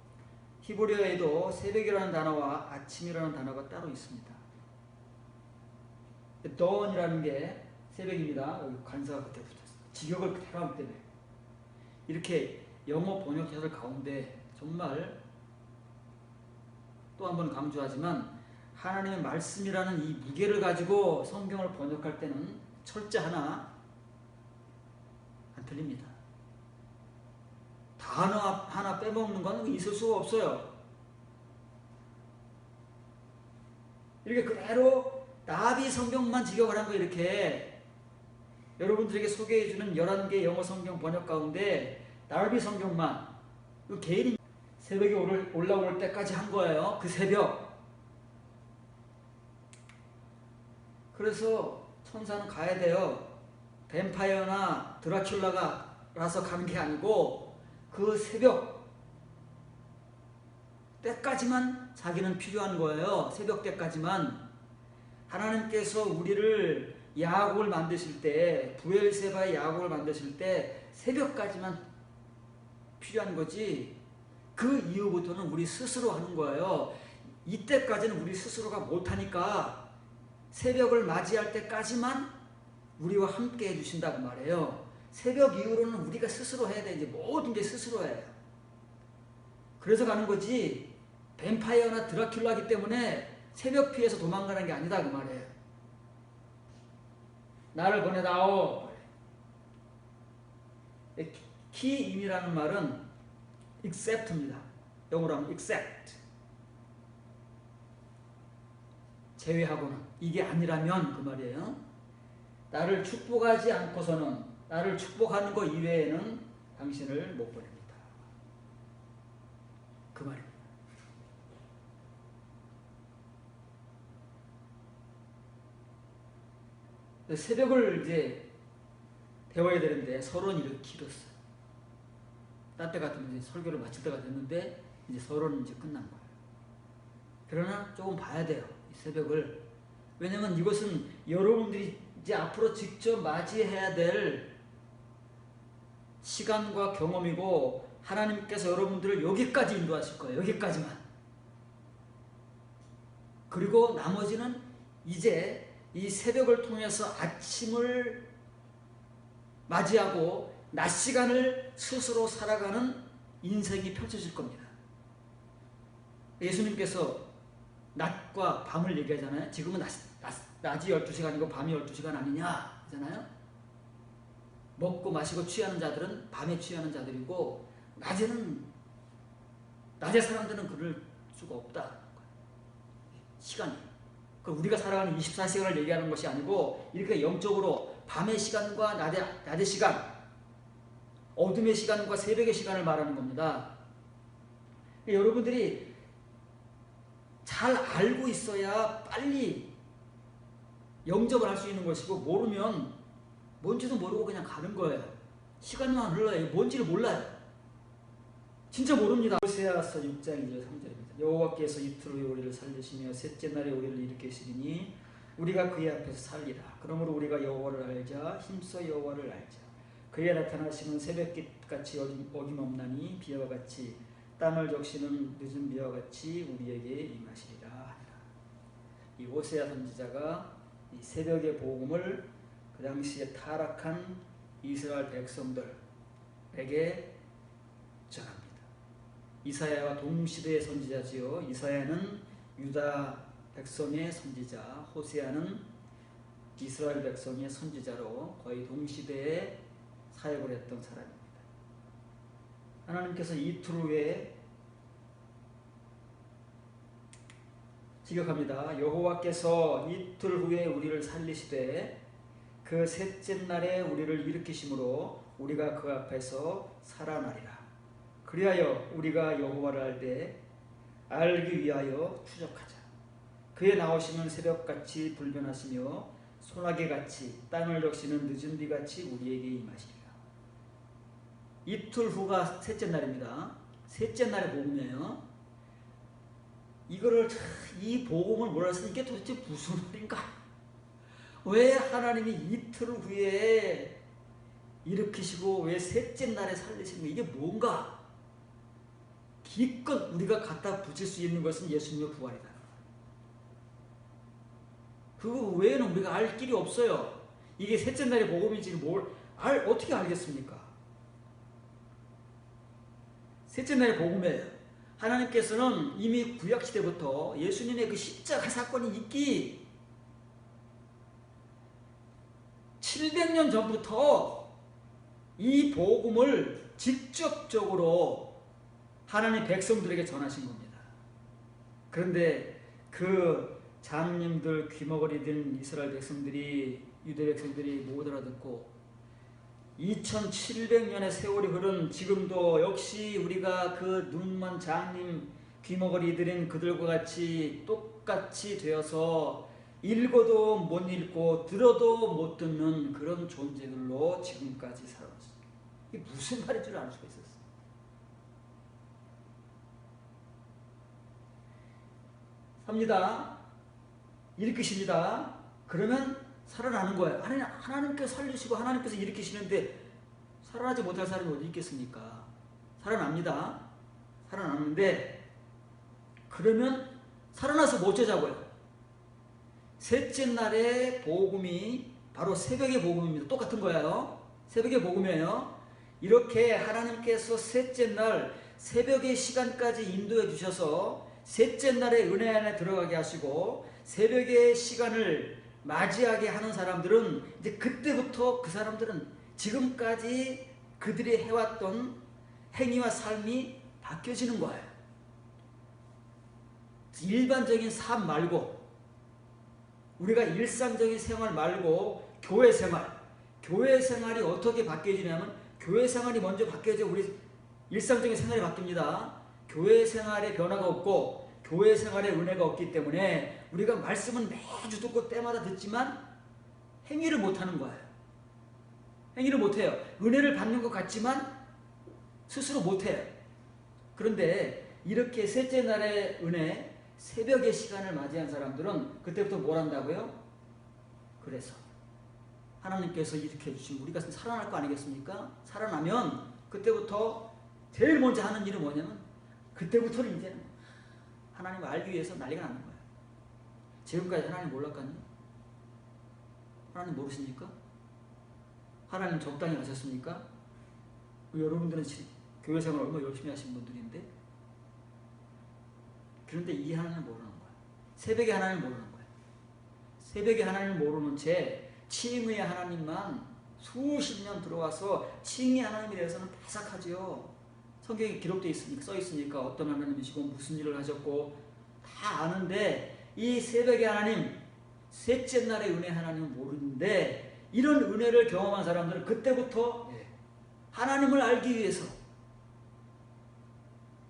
A: 히브리어에도 새벽이라는 단어와 아침이라는 단어가 따로 있습니다. dawn이라는 게 새벽입니다. 여기 관사가 그때 붙었어요. 직역을 그대로 하기 때문에. 이렇게 영어 번역자들 가운데 정말 또 한 번 강조하지만 하나님의 말씀이라는 이 무게를 가지고 성경을 번역할 때는 철자 하나 안 틀립니다. 단어 하나 빼먹는 건 있을 수가 없어요. 이렇게 그대로 나비 성경만 직역을 한 거, 이렇게 여러분들에게 소개해주는 11개 영어 성경 번역 가운데 나비 성경만 그 개인이 새벽에 올라올 때까지 한 거예요. 그 새벽. 그래서 천사는 가야 돼요. 뱀파이어나 드라큘라라서 가는 게 아니고 그 새벽 때까지만 자기는 필요한 거예요. 새벽 때까지만. 하나님께서 우리를 야곱을 만드실 때, 브엘세바의 야곱을 만드실 때 새벽까지만 필요한 거지, 그 이후부터는 우리 스스로 하는 거예요. 이때까지는 우리 스스로가 못하니까 새벽을 맞이할 때까지만 우리와 함께 해주신다고 말해요. 새벽 이후로는 우리가 스스로 해야 돼. 이제 모든 게 스스로 해요. 그래서 가는 거지, 뱀파이어나 드라큘라기 때문에 새벽 피해서 도망가는 게 아니다 그 말이에요. 나를 보내다오. 키임이라는 말은 accept입니다. 영어로 하면 accept. 제외하고는, 이게 아니라면 그 말이에요. 나를 축복하지 않고서는, 나를 축복하는 것 이외에는 당신을 못 보냅니다. 그 말입니다. 새벽을 이제 배워야 되는데 서론이 이렇게 길었어요. 딴 때 같으면 이제 설교를 마칠 때가 됐는데 이제 서론은 이제 끝난 거예요. 그러나 조금 봐야 돼요, 이 새벽을. 왜냐면 이것은 여러분들이 이제 앞으로 직접 맞이해야 될 시간과 경험이고 하나님께서 여러분들을 여기까지 인도하실 거예요. 여기까지만. 그리고 나머지는 이제 이 새벽을 통해서 아침을 맞이하고 낮 시간을 스스로 살아가는 인생이 펼쳐질 겁니다. 예수님께서 낮과 밤을 얘기하잖아요. 지금은 낮이 12시간이고 밤이 12시간 아니냐 하잖아요. 먹고 마시고 취하는 자들은 밤에 취하는 자들이고 낮에 사람들은 그럴 수가 없다. 시간이. 우리가 살아가는 24시간을 얘기하는 것이 아니고 이렇게 영적으로 밤의 시간과 낮의 시간, 어둠의 시간과 새벽의 시간을 말하는 겁니다. 여러분들이 잘 알고 있어야 빨리 영접을 할 수 있는 것이고 모르면 뭔지도 모르고 그냥 가는 거예요. 시간만 흘러요. 뭔지를 몰라요. 진짜 모릅니다. 호세아서 6장 2절 3절입니다. 여호와께서 이틀 후에 우리를 살리시며 셋째 날에 우리를 일으키시리니 우리가 그의 앞에서 살리라. 그러므로 우리가 여호와를 알자. 힘써 여호와를 알자. 그의 나타나심은 새벽빛같이 어김없나니 비와 같이 땀을 적시는 늦은 비와 같이 우리에게 임하시리라 하니라. 이 호세아 선지자가 이 새벽의 복음을 그 당시에 타락한 이스라엘 백성들에게 전합니다. 이사야와 동시대의 선지자지요. 이사야는 유다 백성의 선지자, 호세아는 이스라엘 백성의 선지자로 거의 동시대에 사역을 했던 사람입니다. 하나님께서 이틀 후에 지적합니다. 여호와께서 이틀 후에 우리를 살리시되 그 셋째 날에 우리를 일으키심으로 우리가 그 앞에서 살아나리라. 그리하여 우리가 여호와를 알기 위하여 추적하자. 그의 나오심은 새벽같이 불변하시며 소나기같이 땅을 적시는 늦은 비같이 우리에게 임하시리라. 이틀 후가 셋째 날입니다. 셋째 날의 복음이에요. 이 복음을 몰라서 이게 도대체 무슨 말인가? 왜 하나님이 이틀 후에 일으키시고 왜 셋째 날에 살리시는 거, 이게 뭔가? 기껏 우리가 갖다 붙일 수 있는 것은 예수님의 부활이다. 그거 외에는 우리가 알 길이 없어요. 이게 셋째 날의 복음인지 어떻게 알겠습니까? 셋째 날의 복음이에요. 하나님께서는 이미 구약시대부터 예수님의 그 십자가 사건이 있기 700년 전부터 이 복음을 직접적으로 하나님 백성들에게 전하신 겁니다. 그런데 그 장님들, 귀머거리 된 이스라엘 백성들이, 유대 백성들이 못 알아듣고 2700년의 세월이 흐른 지금도 역시 우리가 그 눈먼 장님, 귀머거리 들인 그들과 같이 똑같이 되어서 읽어도 못 읽고 들어도 못 듣는 그런 존재들로 지금까지 살아왔어요. 이게 무슨 말인 줄 알 수가 있었어요. 삽니다. 일으키십니다. 그러면 살아나는 거예요. 하나님께서 살리시고 하나님께서 일으키시는데 살아나지 못할 사람이 어디 있겠습니까? 살아납니다. 살아나는데 그러면 살아나서 뭐 어쩌자고요? 셋째 날의 복음이 바로 새벽의 복음입니다. 똑같은 거예요. 새벽의 복음이에요. 이렇게 하나님께서 셋째 날 새벽의 시간까지 인도해 주셔서 셋째 날의 은혜 안에 들어가게 하시고 새벽의 시간을 맞이하게 하는 사람들은 이제 그때부터 그 사람들은 지금까지 그들이 해왔던 행위와 삶이 바뀌어지는 거예요. 일반적인 삶 말고 우리가 일상적인 생활 말고 교회 생활이 어떻게 바뀌어지냐면 교회 생활이 먼저 바뀌어져 우리 일상적인 생활이 바뀝니다. 교회 생활에 변화가 없고 교회 생활에 은혜가 없기 때문에 우리가 말씀은 매주 듣고 때마다 듣지만 행위를 못하는 거예요. 행위를 못해요. 은혜를 받는 것 같지만 스스로 못해요. 그런데 이렇게 셋째 날의 은혜, 새벽의 시간을 맞이한 사람들은 그때부터 뭘 한다고요? 그래서 하나님께서 이렇게 해주시면 우리가 살아날 거 아니겠습니까? 살아나면 그때부터 제일 먼저 하는 일은 뭐냐면 그때부터는 이제 하나님을 알기 위해서 난리가 나는 거예요. 지금까지 하나님 몰랐거든요. 하나님 모르십니까? 하나님 적당히 하셨습니까? 여러분들은 교회 생활 얼마나 열심히 하신 분들인데, 그런데 이 하나님을 모르는 거예요. 새벽에 하나님을 모르는 거예요. 새벽에 하나님을 모르는 채 칭의의 하나님만 수십 년 들어와서 칭의 하나님에 대해서는 바삭하죠. 성경에 기록되어 있으니까, 써 있으니까 어떤 하나님이시고 무슨 일을 하셨고 다 아는데, 이 새벽의 하나님, 셋째 날의 은혜 하나님을 모르는데, 이런 은혜를 경험한 사람들은 그때부터 하나님을 알기 위해서,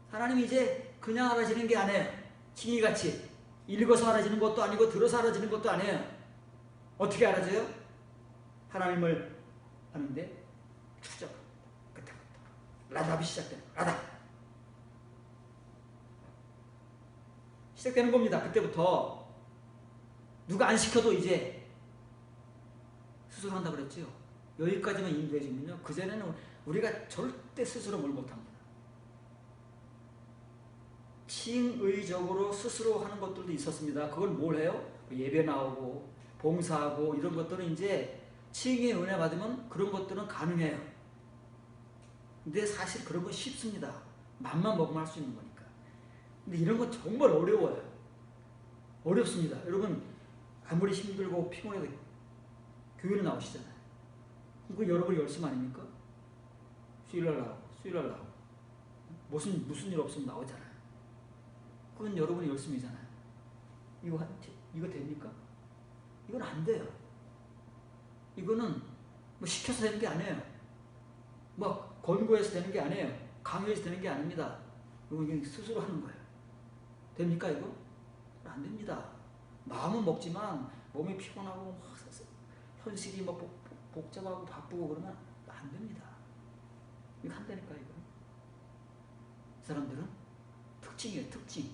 A: 하나님이 이제 그냥 알아지는 게 아니에요. 칭의같이 읽어서 알아지는 것도 아니고 들어서 알아지는 것도 아니에요. 어떻게 알아져요? 하나님을 아는데 추적, 그때부터 라답이 시작되는 겁니다. 그때부터 누가 안 시켜도 이제 수술한다고 그랬죠. 여기까지만 인도해 주면요, 그전에는 우리가 절대 스스로 뭘 못합니다. 칭의적으로 스스로 하는 것들도 있었습니다. 그건 뭘 해요? 예배 나오고 봉사하고 이런 것들은 이제 칭의의 은혜 받으면 그런 것들은 가능해요. 근데 사실 그런 건 쉽습니다. 맘만 먹으면 할 수 있는 거니까. 근데 이런 건 정말 어려워요. 어렵습니다. 여러분 아무리 힘들고 피곤해도 교회는 나오시잖아요. 그거 여러분이 열심 아닙니까? 수요일날 나오고 무슨 일 없으면 나오잖아요. 그건 여러분이 열심이잖아요. 이거 됩니까? 이건 안 돼요. 이거는 뭐 시켜서 되는 게 아니에요. 뭐 권고해서 되는 게 아니에요. 강요해서 되는 게 아닙니다. 이건 스스로 하는 거예요. 됩니까 이거? 안 됩니다. 마음은 먹지만 몸이 피곤하고 현실이 막 복잡하고 바쁘고 그러면 안 됩니다. 이거 한다니까 이거. 사람들은 특징이에요. 특징.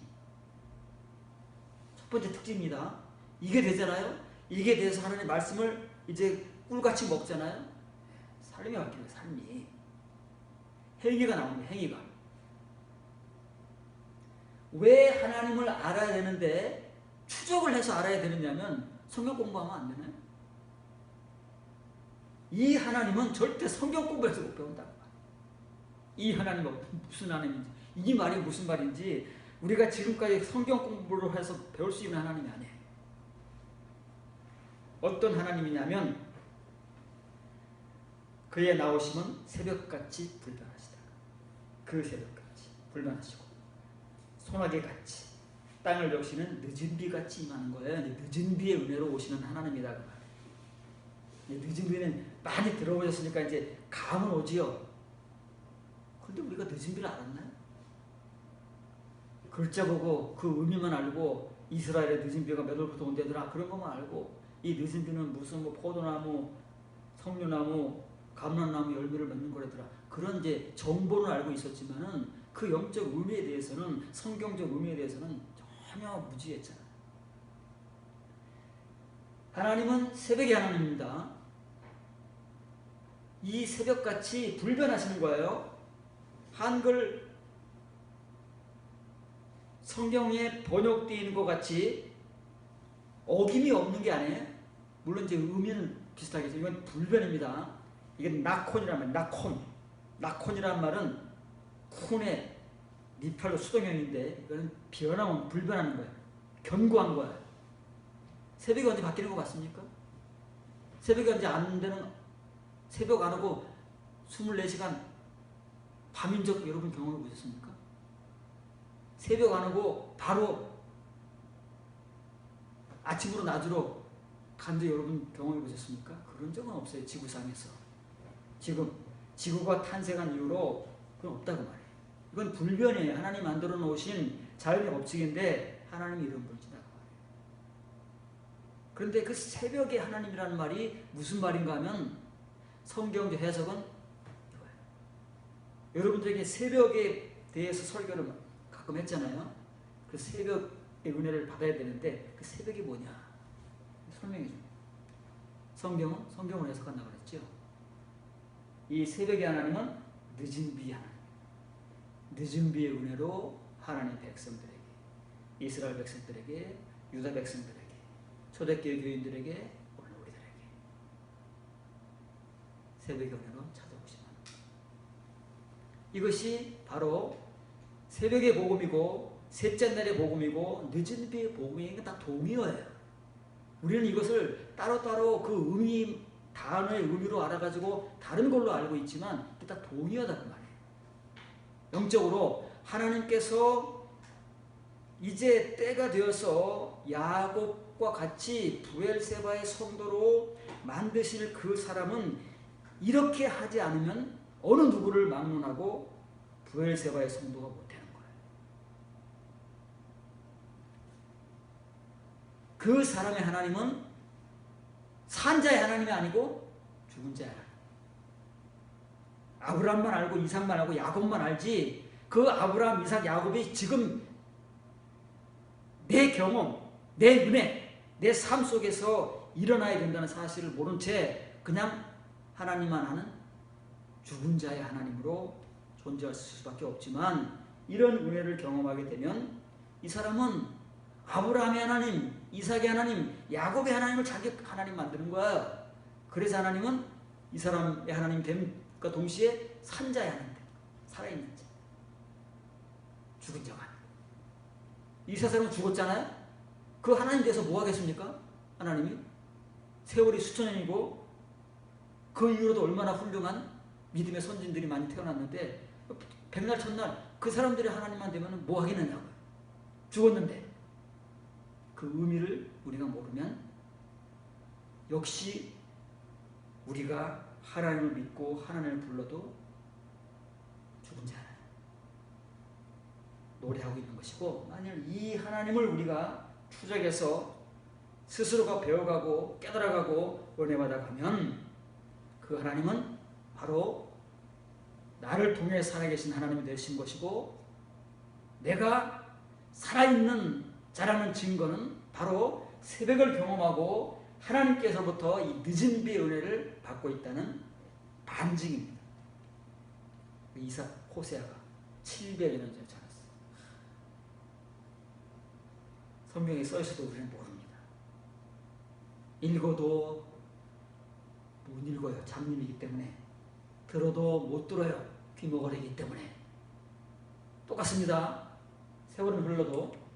A: 첫 번째 특징입니다. 이게 되잖아요. 이게 돼서 하나님의 말씀을 이제 꿀같이 먹잖아요. 삶이 바뀌어요. 삶이. 행위가 나옵니다. 행위가. 왜 하나님을 알아야 되는데 추적을 해서 알아야 되느냐면 성경 공부하면 안 되나요? 이 하나님은 절대 성경 공부해서 못 배운다. 이 하나님은 무슨 하나님인지, 이 말이 무슨 말인지 우리가 지금까지 성경 공부를 해서 배울 수 있는 하나님이 아니에요. 어떤 하나님이냐면 그의 나오심은 새벽같이 불변하시다. 그 새벽같이 불변하시고 소나기같이 땅을 적시는 늦은 비같이 임하는 거예요. 늦은 비의 은혜로 오시는 하나님이다 그 말. 늦은 비는 많이 들어오셨으니까 이제 감은 오지요. 그런데 우리가 늦은 비를 알았나요? 글자 보고 그 의미만 알고 이스라엘의 늦은 비가 몇 월부터 온다더라 그런 것만 알고, 이 늦은 비는 무슨 뭐 포도나무, 석류나무, 감람나무 열매를 맺는 거라더라 그런 이제 정보는 알고 있었지만은 그 영적 의미에 대해서는, 성경적 의미에 대해서는 전혀 무지했잖아요. 하나님은 새벽의 하나님입니다. 이 새벽같이 불변하시는 거예요. 한글 성경에 번역되어 있는 것 같이 어김이 없는 게 아니에요. 물론 이제 의미는 비슷하겠죠. 이건 불변입니다. 이게 나콘이라면 나콘이라는 말은 콘의 니팔로 수동형인데 이거는 변하면 불변하는 거예요. 견고한 거예요. 새벽이 언제 바뀌는 거 맞습니까? 새벽이 언제 안 되는, 새벽 안 오고 24시간 밤인 적 여러분 경험해 보셨습니까? 새벽 안 오고 바로 아침으로 낮으로 간 적 여러분 경험해 보셨습니까? 그런 적은 없어요. 지구상에서. 지금 지구가 탄생한 이후로 그건 없다고 말해요. 이건 불변이에요. 하나님 만들어 놓으신 자연의 법칙인데 하나님이 이런 분이시다고 말해요. 그런데 그 새벽의 하나님이라는 말이 무슨 말인가 하면 성경적 해석은 이거예요. 여러분들에게 새벽에 대해서 설교를 가끔 했잖아요. 그 새벽의 은혜를 받아야 되는데 그 새벽이 뭐냐 설명해 줍니다. 성경을 해석한다고 그랬죠. 이 새벽의 하나님은 늦은 비의 하나님, 늦은 비의 은혜로 하나님 백성들에게, 이스라엘 백성들에게, 유다 백성들에게, 초대교회 교인들에게, 오늘 우리들에게 새벽의 은혜로 찾아오시는 이것이 바로 새벽의 복음이고 셋째 날의 복음이고 늦은 비의 복음이 다 동의어예요. 우리는 이것을 따로따로 그 의미, 단어의 의미로 알아가지고 다른 걸로 알고 있지만 다 동의어다 그 말이에요. 영적으로 하나님께서 이제 때가 되어서 야곱과 같이 브엘세바의 성도로 만드실 그 사람은 이렇게 하지 않으면 어느 누구를 막론하고 브엘세바의 성도가 못 되는 거예요. 그 사람의 하나님은 산 자의 하나님이 아니고 죽은 자의 하나님. 아브라함만 알고 이삭만 알고 야곱만 알지, 그 아브라함, 이삭, 야곱이 지금 내 경험, 내 은혜, 내 삶 속에서 일어나야 된다는 사실을 모른 채 그냥 하나님만 아는 죽은 자의 하나님으로 존재할 수밖에 없지만, 이런 은혜를 경험하게 되면 이 사람은 아브라함의 하나님, 이삭의 하나님, 야곱의 하나님을 자기 하나님 만드는 거야. 그래서 하나님은 이 사람의 하나님 됨과 동시에 산 자의 하나님, 살아있는 자, 죽은 자가 아니고. 이 세상은 죽었잖아요. 그 하나님 돼서 뭐 하겠습니까? 하나님이 세월이 수천 년이고 그 이후로도 얼마나 훌륭한 믿음의 선진들이 많이 태어났는데, 백날 첫날 그 사람들이 하나님만 되면 뭐 하겠느냐고요. 죽었는데. 그 의미를 우리가 모르면 역시 우리가 하나님을 믿고 하나님을 불러도 죽은 자 노래하고 있는 것이고, 만일 이 하나님을 우리가 추적해서 스스로가 배워가고 깨달아가고 은혜받아 가면 그 하나님은 바로 나를 통해 살아계신 하나님이 되신 것이고, 내가 살아있는 자라는 증거는 바로 새벽을 경험하고 하나님께서부터 이 늦은 비의 은혜를 받고 있다는 반증입니다. 이삭, 호세아가 700여 년 전에 자랐어요. 성경에 써있어도 우리는 모릅니다. 읽어도 못 읽어요. 잡님이기 때문에. 들어도 못 들어요. 귀머거리기 때문에. 똑같습니다. 세월은 흘러도.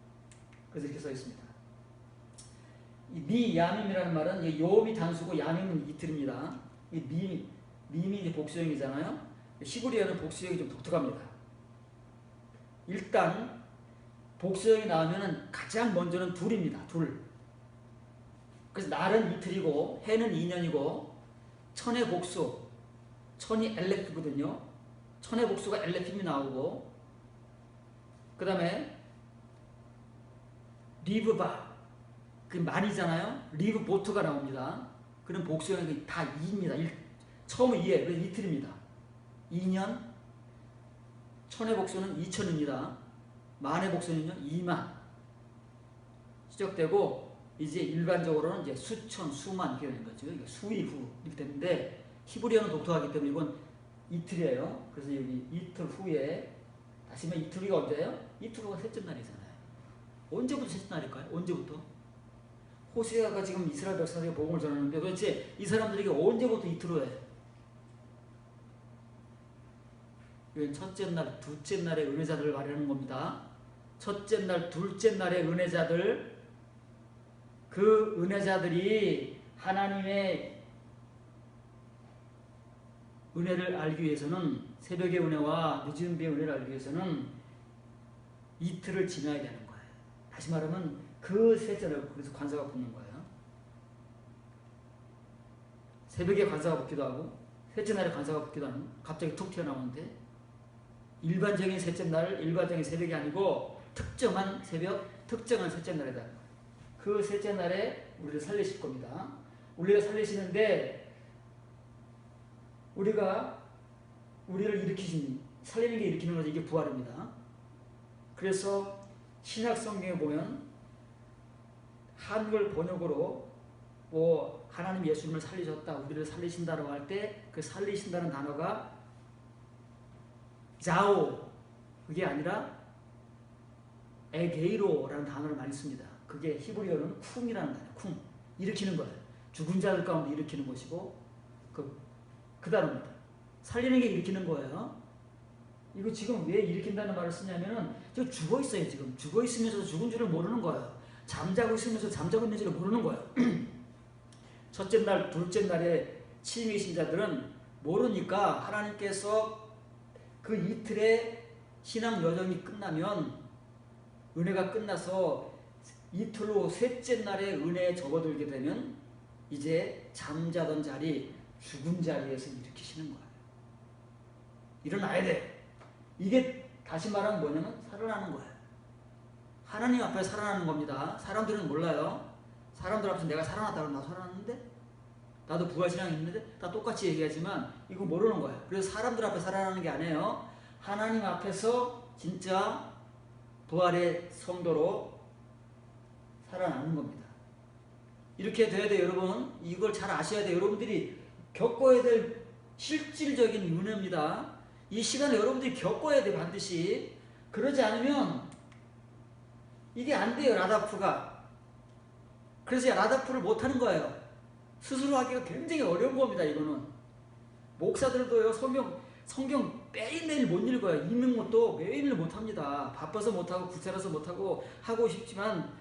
A: 그래서 이렇게 써있습니다. 이 미야밈이라는 말은 요업이 단수고 야밈은 이틀입니다. 이 밈이 복수형이잖아요. 히브리어는 복수형이 좀 독특합니다. 일단 복수형이 나오면 가장 먼저는 둘입니다. 둘. 그래서 날은 이틀이고 해는 2년이고 천의 복수, 천이 엘레프거든요. 천의 복수가 엘레핌이 나오고, 그 다음에 리브바, 그 만이잖아요. 리브 보트가 나옵니다. 그럼 복수형이 다 2입니다. 처음은 2예요. 그래서 이틀입니다. 2년, 천의 복수는 2천입니다. 만의 복수는요 2만 시작되고, 이제 일반적으로는 이제 수천, 수만 이렇게 되는 거죠. 이게 수이후 이렇게 되는데, 히브리어는 독특하기 때문에 이건 이틀이에요. 그래서 여기 이틀 후에 다시 면 이틀 후가 언제예요? 이틀 후가 셋째 날이잖아요. 언제부터 셋째 날일까요? 언제부터? 호세아가 지금 이스라엘 백성에게 복음을 전하는데 도대체 이 사람들에게 언제부터 이틀 후에? 이건 첫째 날, 둘째 날의 은혜자들을 말하는 겁니다. 첫째 날, 둘째 날의 은혜자들, 그 은혜자들이 하나님의 은혜를 알기 위해서는, 새벽의 은혜와 늦은 비의 은혜를 알기 위해서는 이틀을 지나야 되는 거예요. 다시 말하면 그 셋째 날, 그래서 관사가 붙는 거예요. 새벽에 관사가 붙기도 하고 셋째 날에 관사가 붙기도 하는, 갑자기 툭 튀어나오는데, 일반적인 셋째 날, 일반적인 새벽이 아니고 특정한 새벽, 특정한 셋째 날이다. 그 셋째 날에 우리를 살리실 겁니다. 우리를 살리시는데, 우리를 일으키신, 살리는 게 일으키는 거죠. 이게 부활입니다. 그래서 신약 성경에 보면 한글 번역으로 뭐 하나님 예수님을 살리셨다, 우리를 살리신다라고 할 때 그 살리신다는 단어가 자오, 그게 아니라 에게이로라는 단어를 많이 씁니다. 그게 히브리어는 쿵이라는 단어예요. 쿵, 일으키는 거예요. 죽은 자들 가운데 일으키는 것이고 그 단어입니다. 살리는 게 일으키는 거예요. 이거 지금 왜 일으킨다는 말을 쓰냐면은 저 죽어 있어요. 지금 죽어 있으면서 죽은 줄을 모르는 거예요. 잠자고 있으면서 잠자고 있는 줄을 모르는 거예요. 첫째 날, 둘째 날에 치임의 신자들은 모르니까 하나님께서 그 이틀의 신앙 여정이 끝나면, 은혜가 끝나서 이틀 후 셋째 날에 은혜에 접어들게 되면 이제 잠자던 자리, 죽은 자리에서 일으키시는 거예요. 일어나야 돼. 이게 다시 말하면 뭐냐면 살아나는 거예요. 하나님 앞에 살아나는 겁니다. 사람들은 몰라요. 사람들 앞에서 내가 살아났다고, 나 살아났는데? 나도 부활신앙이 있는데? 다 똑같이 얘기하지만 이거 모르는 거예요. 그래서 사람들 앞에 살아나는 게 아니에요. 하나님 앞에서 진짜 부활의 성도로 살아나는 겁니다. 이렇게 돼야 돼요, 여러분. 이걸 잘 아셔야 돼요. 여러분들이 겪어야 될 실질적인 은혜입니다. 이 시간에 여러분들이 겪어야 돼요, 반드시. 그러지 않으면 이게 안 돼요, 라다프가. 그래서 라다프를 못하는 거예요. 스스로 하기가 굉장히 어려운 겁니다, 이거는. 목사들도요, 성경 매일매일 못 읽어요. 읽는 것도 매일매일 못합니다. 바빠서 못하고 구차라서 못하고 하고 싶지만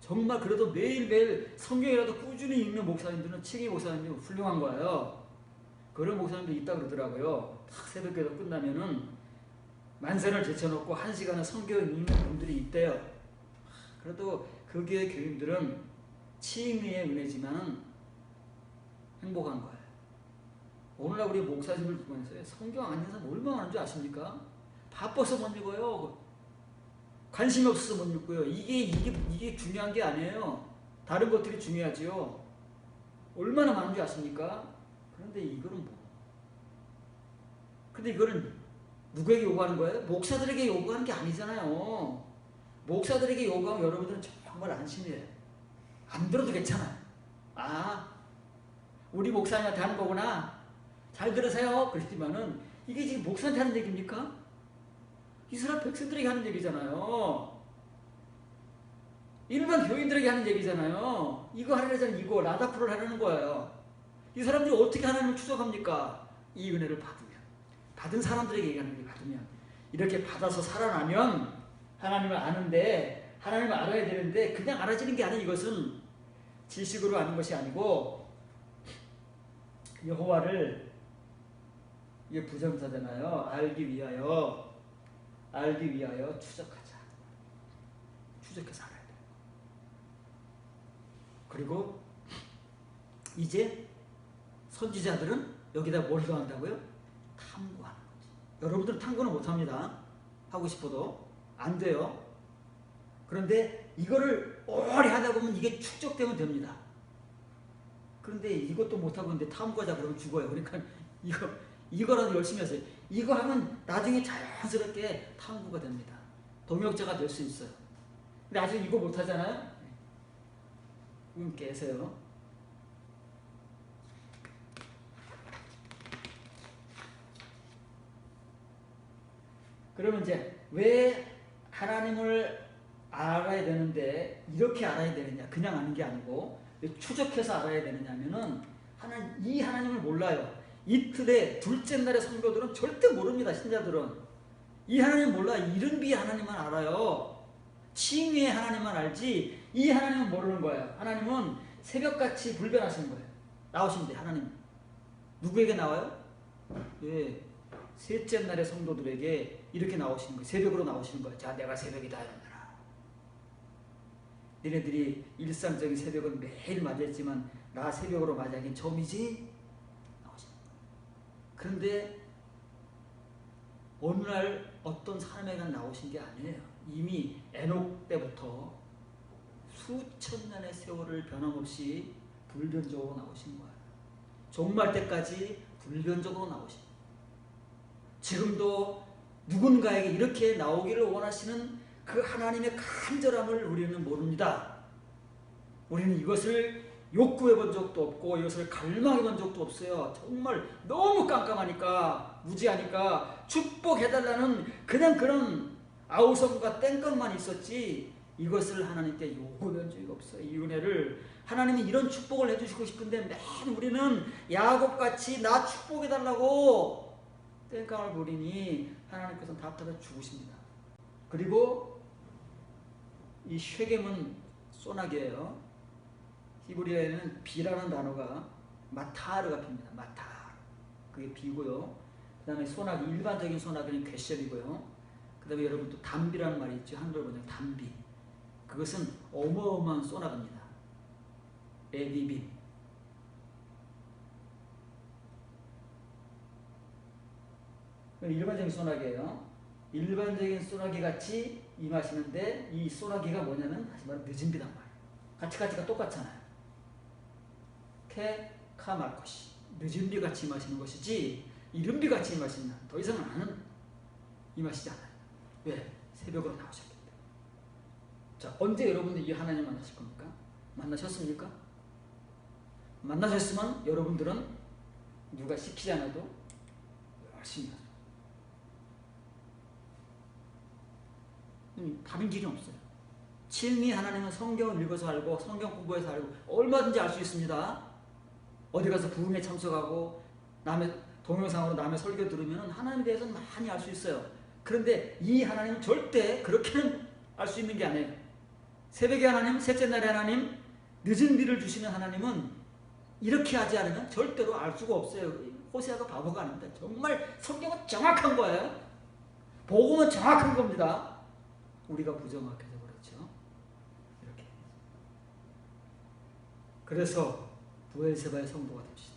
A: 정말 그래도 매일매일 성경이라도 꾸준히 읽는 목사님들은, 칭의 목사님들은 훌륭한 거예요. 그런 목사님도 있다 그러더라고요. 딱 새벽기도 끝나면은 만세를 제쳐놓고 1시간은 성경 읽는 분들이 있대요. 그래도 그 교회 교인들은 칭의의 은혜지만 행복한 거예요. 오늘날 우리 목사님을 보면서 성경 안 읽는 사람 얼마나 많은 줄 아십니까? 바빠서 못 읽어요. 관심이 없어서 못 읽고요. 이게 중요한 게 아니에요. 다른 것들이 중요하지요. 얼마나 많은 줄 아십니까? 그런데 이거는 뭐? 근데 이거는 누구에게 요구하는 거예요? 목사들에게 요구하는 게 아니잖아요. 목사들에게 요구하면 여러분들은 정말 안심해요. 안 들어도 괜찮아요. 아, 우리 목사님한테 하는 거구나. 잘 들으세요. 그러지만은 이게 지금 목사한테 하는 얘기입니까? 이스라엘 백성들에게 하는 얘기잖아요. 일반 교인들에게 하는 얘기잖아요. 이거 하려면 이거 라다프를 하려는 거예요. 이 사람들이 어떻게 하나님을 추적합니까? 이 은혜를 받으면, 받은 사람들에게 얘기하는 게 받으면, 이렇게 받아서 살아나면 하나님을 아는데, 하나님을 알아야 되는데 그냥 알아지는 게 아니에요. 이것은 지식으로 아는 것이 아니고 여호와를, 이게 부정사잖아요. 알기 위하여 추적하자. 추적해서 알아야 돼요. 그리고 이제 선지자들은 여기다 뭘 더한다고요? 탐구하는 거지. 여러분들은 탐구는 못합니다. 하고 싶어도 안 돼요. 그런데 이거를 오래 하다 보면 이게 축적되면 됩니다. 그런데 이것도 못하고 있는데 탐구하자 그러면 죽어요. 그러니까 이거라도 열심히 하세요. 이거 하면 나중에 자연스럽게 탐구가 됩니다. 동역자가 될 수 있어요. 근데 아직 이거 못하잖아요? 깨세요. 그러면 이제 왜 하나님을 알아야 되는데 이렇게 알아야 되느냐? 그냥 아는 게 아니고 왜 추적해서 알아야 되느냐면은 이 하나님을 몰라요. 이틀에 둘째 날의 성도들은 절대 모릅니다. 신자들은 이 하나님 몰라. 이른비의 하나님만 알아요. 칭의의 하나님만 알지 이 하나님은 모르는 거예요. 하나님은 새벽같이 불변하시는 거예요. 나오시면 돼요. 하나님 누구에게 나와요? 예, 셋째 날의 성도들에게 이렇게 나오시는 거예요. 새벽으로 나오시는 거예요. 자, 내가 새벽이다 이러더라. 너네들이 일상적인 새벽은 매일 맞았지만 나 새벽으로 맞이하긴 처음이지? 나오시는 거예요. 그런데 어느 날 어떤 사람에게 나오신 게 아니에요. 이미 에녹 때부터 수천 년의 세월을 변함없이 불변적으로 나오신 거예요. 종말 때까지 불변적으로 나오신 거예요. 지금도 누군가에게 이렇게 나오기를 원하시는 그 하나님의 간절함을 우리는 모릅니다. 우리는 이것을 욕구해 본 적도 없고 이것을 갈망해 본 적도 없어요. 정말 너무 깜깜하니까, 무지하니까 축복해달라는 그냥 그런 아우성과 땡깡만 있었지 이것을 하나님께 요구한 적이 없어요. 이 은혜를 하나님이 이런 축복을 해주시고 싶은데 맨 우리는 야곱같이 나 축복해달라고 땡깡을 부리니 하나님께서는 답답해 죽으십니다. 그리고 이 쉐겜은 소나기예요. 히브리어에는 비라는 단어가 마타르가 핍니다. 마타르. 그게 비고요. 그 다음에 소나기, 일반적인 소나기는 괘씸이고요. 그 다음에 여러분 또 담비라는 말이 있죠. 한글 번역 담비. 그것은 어마어마한 소나기입니다. 에비빔. 일반적인 소나기예요. 일반적인 소나기 같이 임하시는데 이 소나기가 뭐냐면 다시 말하면 늦은 비단 말이에요. 같이가 똑같잖아요. 카말것이 늦은 비 같이 임하시는 것이지 이른 비 같이 임하시는 더 이상은 나는 임하시지 않아요. 왜? 새벽으로 나오셨기 때문에. 자, 언제 여러분들 이 하나님 만나실 겁니까? 만나셨습니까? 만나셨으면 여러분들은 누가 시키지 않아도 열심히 하죠. 다른 길이 없어요. 친히 하나님은 성경을 읽어서 알고 성경 공부해서 알고 얼마든지 알 수 있습니다. 어디 가서 부흥에 참석하고 남의 동영상으로 남의 설교 들으면 하나님에 대해서는 많이 알 수 있어요. 그런데 이 하나님은 절대 그렇게는 알 수 있는 게 아니에요. 새벽의 하나님, 셋째 날의 하나님, 늦은 비를 주시는 하나님은 이렇게 하지 않으면 절대로 알 수가 없어요. 호세아가 바보가 아닙니다. 정말 성경은 정확한 거예요. 복음은 정확한 겁니다. 우리가 부정확해서 그렇죠. 이렇게. 그래서 부엘세바의 성도가 됩시다.